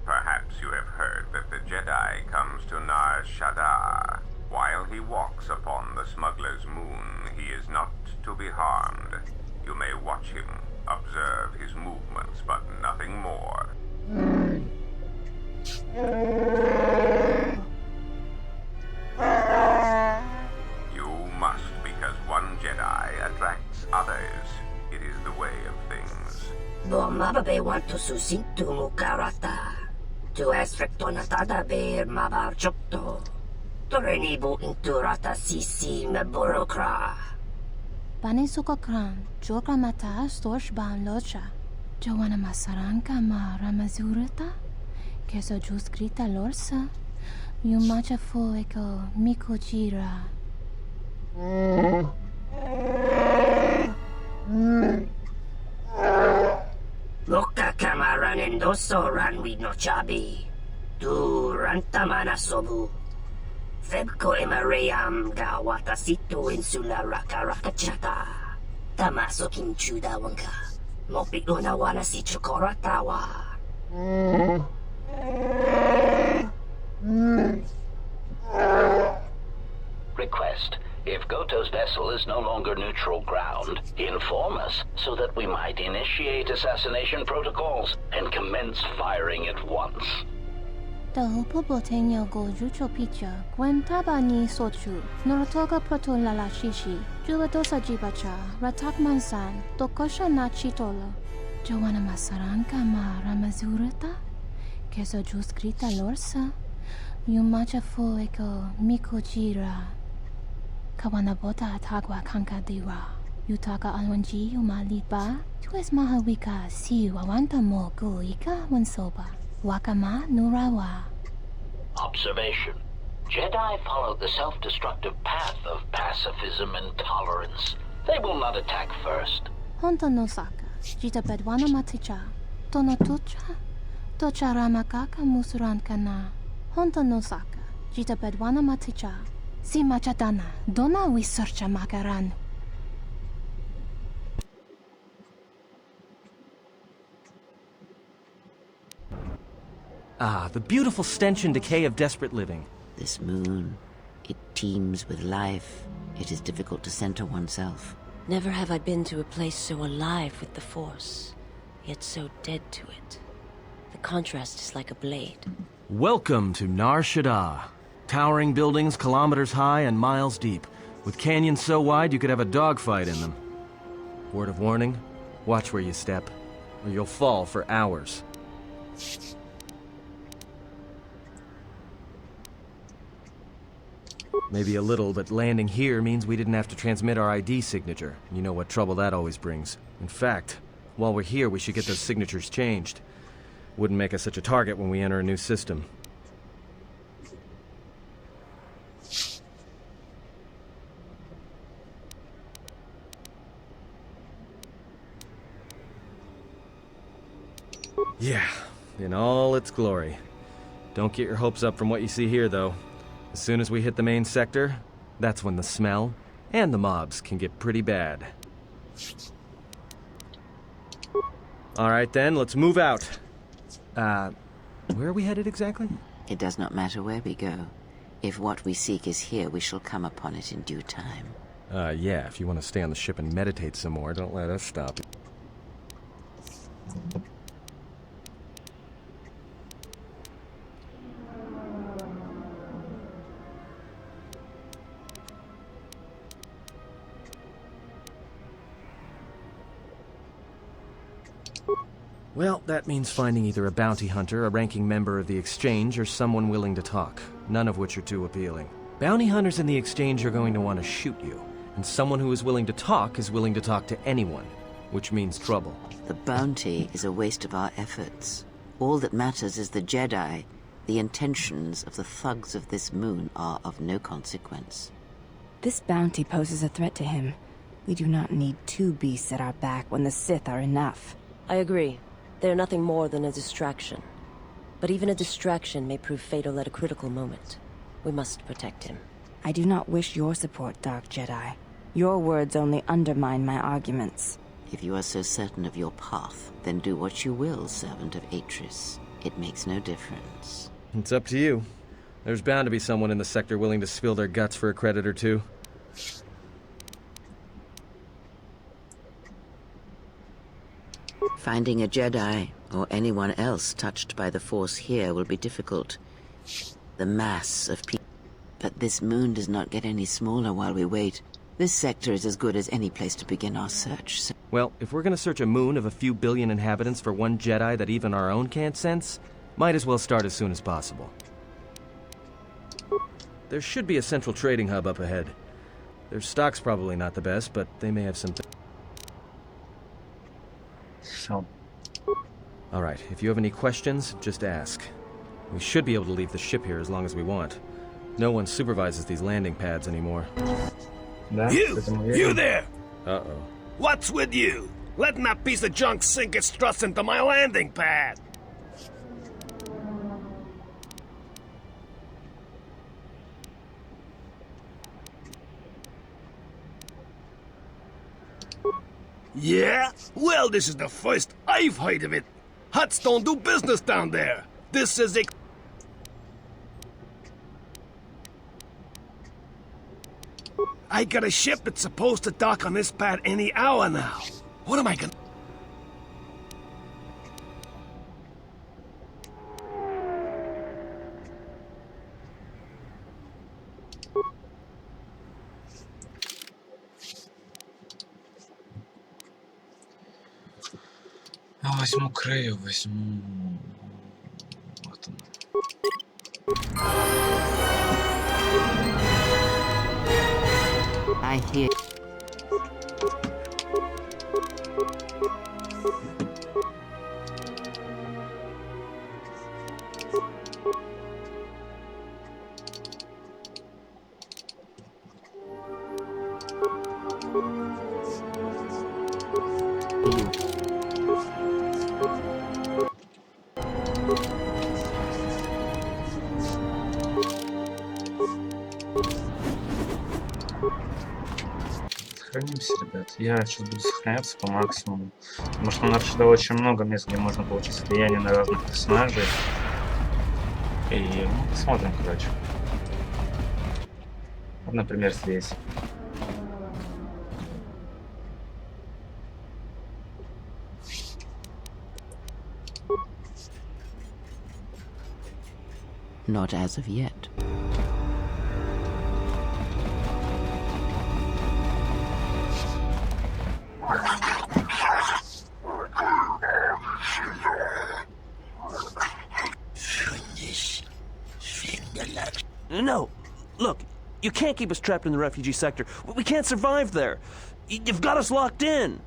Perhaps you have heard that the Jedi comes to Nar Shaddaa. While he walks upon the smuggler's moon, he is not to be harmed. You may watch him, observe his movements, but nothing more. You must, because one Jedi attracts others. It is the way of things. Bomababe want to susintu mukarata. Tu esrecto natada beer mabar chokto. Torenibu inturata sisi me burokra. Bani sukakran, joka mata storch ban locha. Joanna masaranka ma ramazurata. Keso juskrita lorsa. Yumacha fuego mikojira. Loka kamaran endoso ran with no chabi. Tu rantamana sobu. Febko emaream gawata situ insula raka rakachata. Tamaso kinchuda wanka. Mopi una wana si chokoratawa. Request. If Goto's vessel is no longer neutral ground, inform us so that we might initiate protocols and commence firing at once. Dahupo botenyo go jucho picha, Gwentabani sochu, Norotoga proto lala shishi, Juvadosa jibacha, Ratak mansan, Tokosha na chitolo, Joanna masaranka ma ramazurata, Keso juskrita lorsa, Yumacha fuego mikojira. Kawanabota atagwa kanka diwa. Yutaka alwanji umaliba. Tu es mahawika si wawanta mo guika wansoba. Wakama nurawa. Observation. Jedi follow the self-destructive path of pacifism and tolerance. They will not attack first. Honto no saka. Jita bedwana maticha. Tono tucha. Tocha ramakaka musuran kana. Honto no saka. Jita bedwana maticha. Si machadana, dona we searcha makaran. Ah, the beautiful stench and decay of desperate living. This moon, it teems with life. It is difficult to center oneself. Never have I been to a place so alive with the Force, yet so dead to it. The contrast is like a blade. Welcome to Nar Shaddaa. Towering buildings kilometers high and miles deep, with canyons so wide you could have a dogfight in them. Word of warning, watch where you step, or you'll fall for hours. Maybe a little, but landing here means we didn't have to transmit our ID signature. You know what trouble that always brings. In fact, while we're here, we should get those signatures changed. Wouldn't make us such a target when we enter a new system. Yeah, in all its glory. Don't get your hopes up from what you see here, though. As soon as we hit the main sector, that's when the smell and the mobs can get pretty bad. Alright then, let's move out. Where are we headed exactly? It does not matter where we go. If what we seek is here, we shall come upon it in due time. Yeah, if you want to stay on the ship and meditate some more, don't let us stop you. Well, that means finding either a bounty hunter, a ranking member of the Exchange, or someone willing to talk, none of which are too appealing. Bounty hunters in the exchange are going to want to shoot you, and someone who is willing to talk to anyone, which means trouble. The bounty is a waste of our efforts. All that matters is the Jedi. The intentions of the thugs of this moon are of no consequence. This bounty poses a threat to him. We do not need two beasts at our back when the Sith are enough. I agree. They are nothing more than a distraction. But even a distraction may prove fatal at a critical moment. We must protect him. I do not wish your support, Dark Jedi. Your words only undermine my arguments. If you are so certain of your path, then do what you will, servant of Atris. It makes no difference. It's up to you. There's bound to be someone in the sector willing to spill their guts for a credit or two. Finding a Jedi, or anyone else touched by the Force here, will be difficult. The mass of people. But this moon does not get any smaller while we wait. This sector is as good as any place to begin our search. So well, if we're gonna search a moon of a few billion inhabitants for one Jedi that even our own can't sense, might as well start as soon as possible. There should be a central trading hub up ahead. Their stock's probably not the best, but they may have something. So. Alright, if you have any questions, just ask. We should be able to leave the ship here as long as we want. No one supervises these landing pads anymore. You there! Uh-oh. What's with you? Letting that piece of junk sink its struts into my landing pad! Yeah? Well, this is the first I've heard of it. Huts don't do business down there. This is a... I got a ship that's supposed to dock on this pad any hour now. What am I gonna... Я возьму Крею, возьму... Вот он. I hear... Сохранимся, ребят. Я сейчас буду сохраняться по максимуму. Потому что на Аршида очень много мест, где можно получить влияние на разных персонажей. И ну, посмотрим, короче. Вот, например, здесь. Not as of yet. No! Look, you can't keep us trapped in the refugee sector. We can't survive there. You've got us locked in.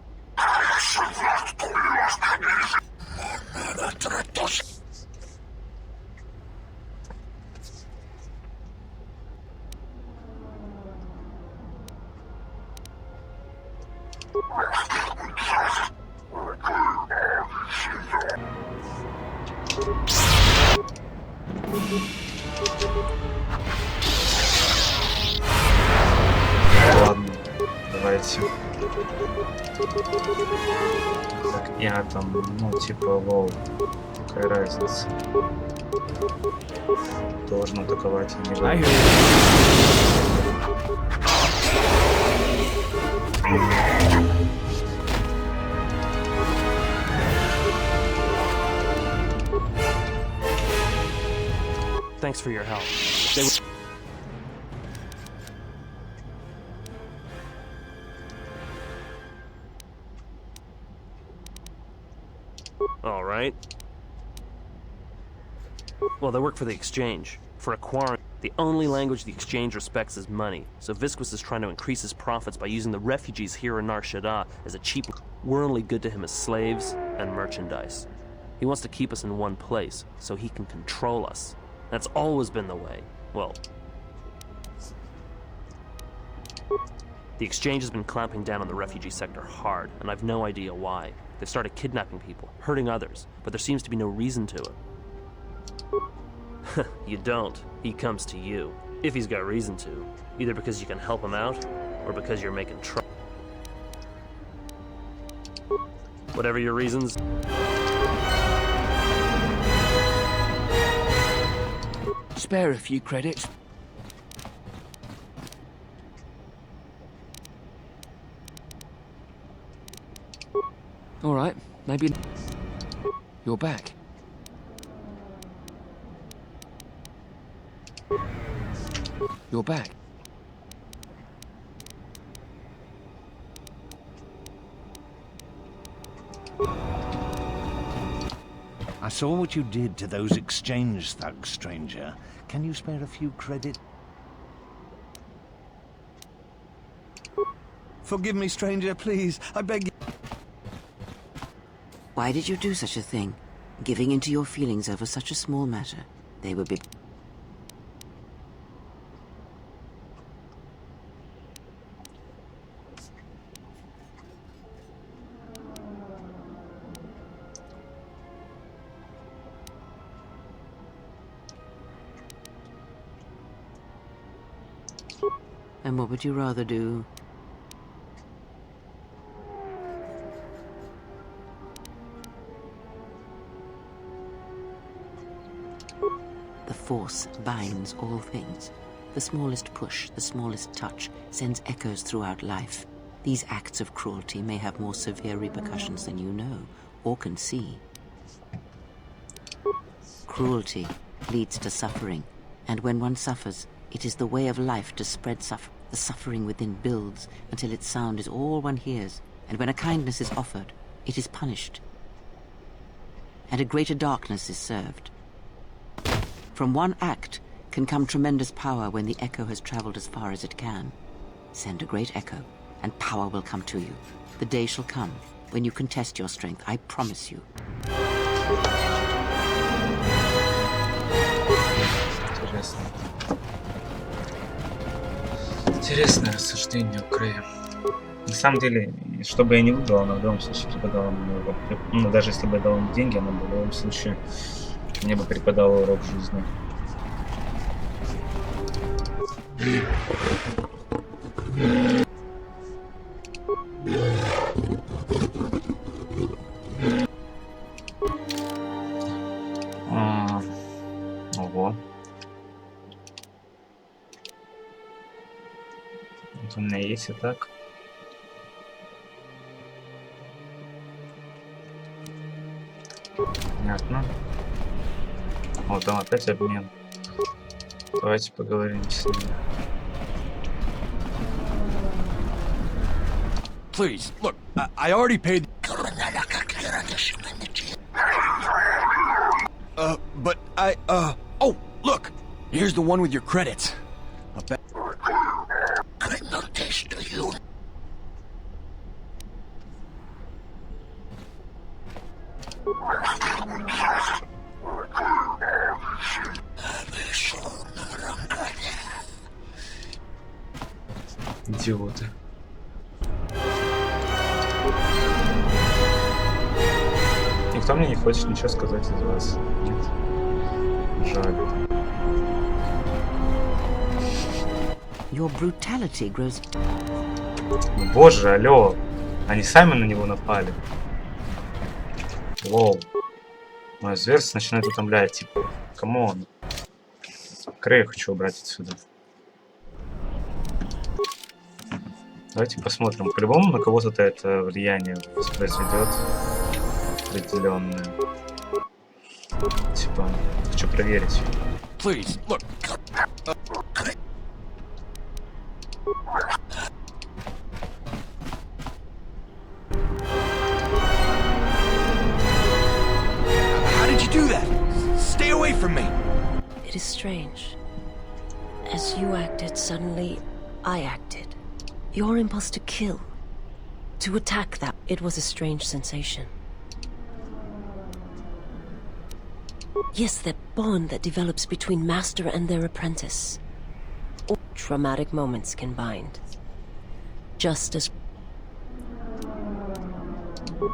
Ладно, давайте. Так, я там, ну, типа, лоу. Какая разница? Должен атаковать, а не вы. Thanks for your help. All right. Well, they work for the exchange, for acquiring The only language the exchange respects is money, so Visquis is trying to increase his profits by using the refugees here in Nar Shaddaa as a cheap... We're only good to him as slaves and merchandise. He wants to keep us in one place, so he can control us. That's always been the way. Well... The exchange has been clamping down on the refugee sector hard, and I've no idea why. They've started kidnapping people, hurting others, but there seems to be no reason to it. You don't. He comes to you. If he's got reason to. Either because you can help him out, or because you're making trouble. Whatever your reasons. Spare a few credits. All right, maybe... You're back. You're back. I saw what you did to those exchange thugs, stranger. Can you spare a few credits? Forgive me, stranger, please. I beg you. Why did you do such a thing? Giving in to your feelings over such a small matter. They would be... And what would you rather do? The Force binds all things. The smallest push, the smallest touch, sends echoes throughout life. These acts of cruelty may have more severe repercussions than you know, or can see. Cruelty leads to suffering, and when one suffers, it is the way of life to spread suffering. The suffering within builds until its sound is all one hears, and when a kindness is offered, it is punished, and a greater darkness is served. From one act can come tremendous power when the echo has traveled as far as it can. Send a great echo, and power will come to you. The day shall come when you can test your strength, I promise you. Интересное рассуждение у Крэя. На самом деле, что бы я ни выбрал, она в любом случае преподала мне урок. Ну, даже если бы я дал ему деньги, она бы в любом случае мне бы преподала урок жизни. Ого. Вот у меня есть и так. Понятно. Вот там опять обмен. Давайте поговорим с ним. Please, look, I already paid... But oh, look! Here's the one with your credits. Идиоты. Никто мне не хочет ничего сказать из вас. Нет. Жаль. Your brutality grows... Ну, боже, алло. Они сами на него напали. Лол. Мое зверство начинает утомлять, типа. Камон. Крэя хочу убрать отсюда. Давайте посмотрим. По-любому на кого-то это влияние произведет определенное. Типа, хочу проверить. Please, look. How did you do that? Stay away from me. It is strange. As you acted, suddenly I acted. Your impulse to kill, to attack that, it was a strange sensation. Yes, that bond that develops between master and their apprentice. Or traumatic moments can bind. Just as...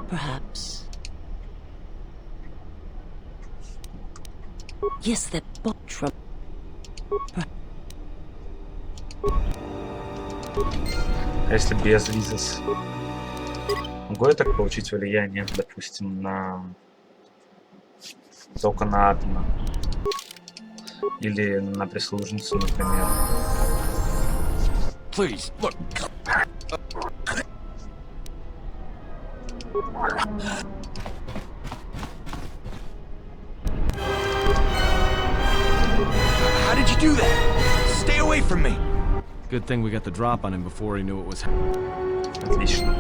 Perhaps... Yes, that bond... А если без визис? Могу я так получить влияние, допустим, на... только на атома? Или на прислужницу, например? Please, look. How did you do that? Stay away from me. Good thing we got the drop on him before he knew it was. Отлично.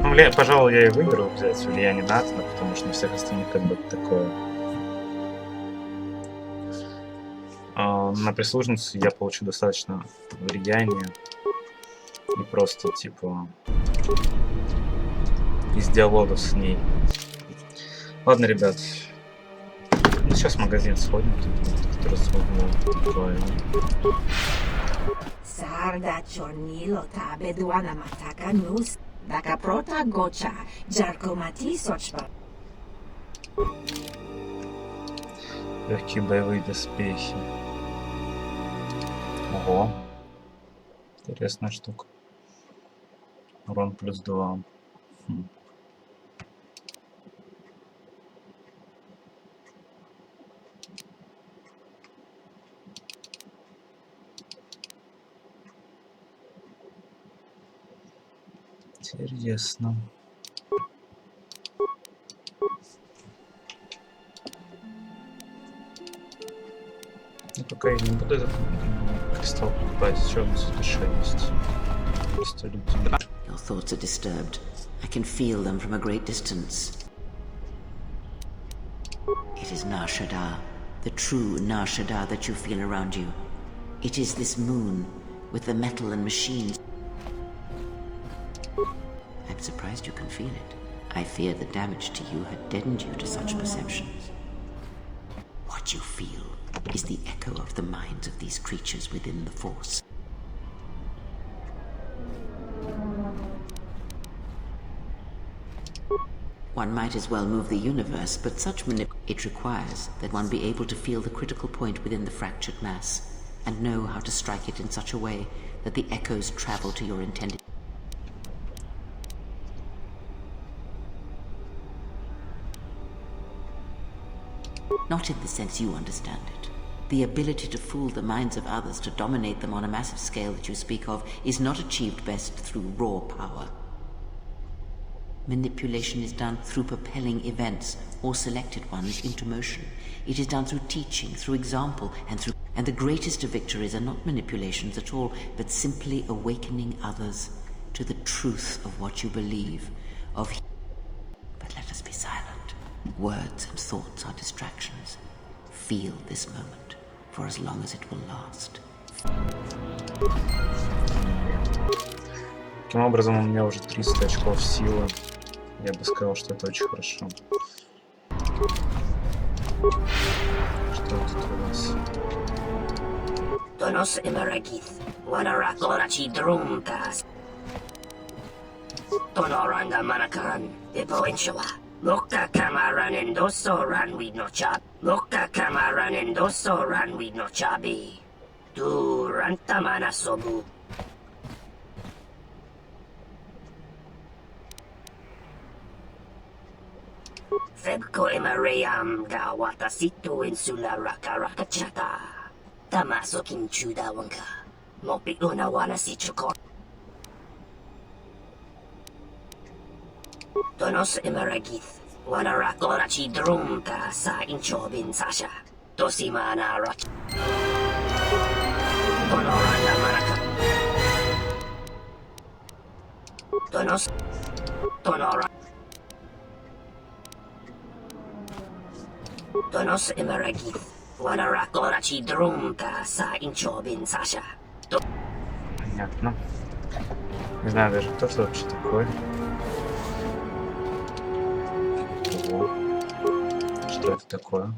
Ну, пожалуй, я и выберу взять влияние на атома, потому что на всех остальных как бы такое. На прислужницу я получу достаточно влияния. И просто, типа, из диалогов с ней. Ладно, ребят. Ну, сейчас в магазин сходим, который свободен. Sarda chornilo ta beduana mataka nus, daka prota gocha, jarkomati сочпа. Легкие боевые доспехи. Ого. Интересная штука. Урон плюс 2. Интересно. Ну, пока я не буду этот кристалл покупать, еще у нас еще есть. Просто люди. Your thoughts are disturbed. I can feel them from a great distance. It is Nar Shaddaa, the true Nar Shaddaa that you feel around you. It is this moon, with the metal and machines. I'm surprised you can feel it. I fear the damage to you had deadened you to such perceptions. What you feel is the echo of the minds of these creatures within the Force. One might as well move the universe, but such it requires that one be able to feel the critical point within the fractured mass, and know how to strike it in such a way that the echoes travel to your intended... Not in the sense you understand it. The ability to fool the minds of others, to dominate them on a massive scale that you speak of, is not achieved best through raw power. Manipulation is done through propelling events, or selected ones, into motion. It is done through teaching, through example, and the greatest of victories are not manipulations at all, but simply awakening others to the truth of what you believe, of... But let us be silent. Words and thoughts are distractions. Feel this moment, for as long as it will last. Таким образом, у меня уже 300 очков силы. Я бы сказал, что это очень хорошо. Что тут у нас? Tonos emeragith, wanarakorachi drumkas. Tonoranga manakaran, epoenshawa. Loka kamaran endoso ran we no chab. Loka kamaran endoso ran we no chabi. Du rantamana sobu. Febko emarayam ga watasitu insula raka rakachata. Tamaso kinchuda wanka. Mopi una wana si chukor. Tonos emaragith. Wana rakorachi drumka sa inchobin sasha. Tosimana rach. Tonoranda maraka. Tonos. Tonora. Tonos emaragith. Понятно. Не знаю даже, кто это вообще такой. Ого. Что это такое?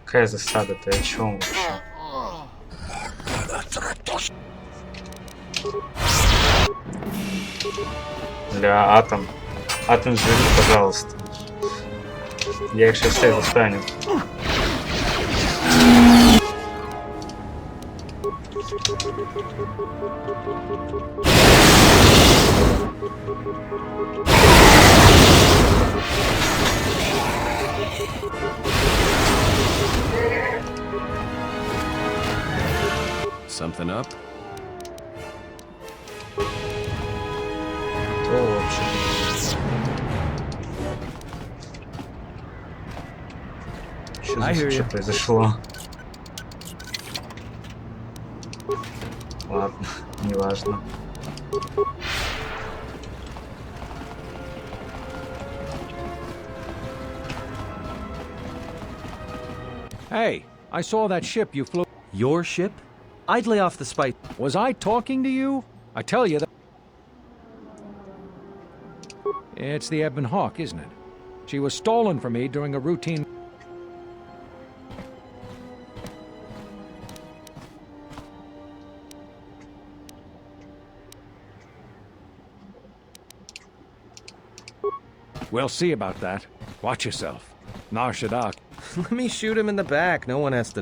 Какая засада? Ты о чем вообще? Бля, атом. Атом, живи, пожалуйста. Я их сейчас всех застану. Something up? Кто вообще? Что произошло? Ладно, неважно. Hey, I saw that ship you flew. Your ship? I'd lay off the spice. Was I talking to you? I tell you that. It's the Ebon Hawk, isn't it? She was stolen from me during a routine. We'll see about that. Watch yourself. Nar Shaddaa. Let me shoot him in the back. No one has to.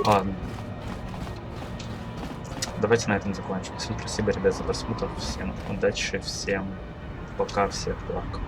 Ладно. Давайте на этом закончим. Всем спасибо, ребят, за просмотр. Всем удачи, всем пока, всех благ.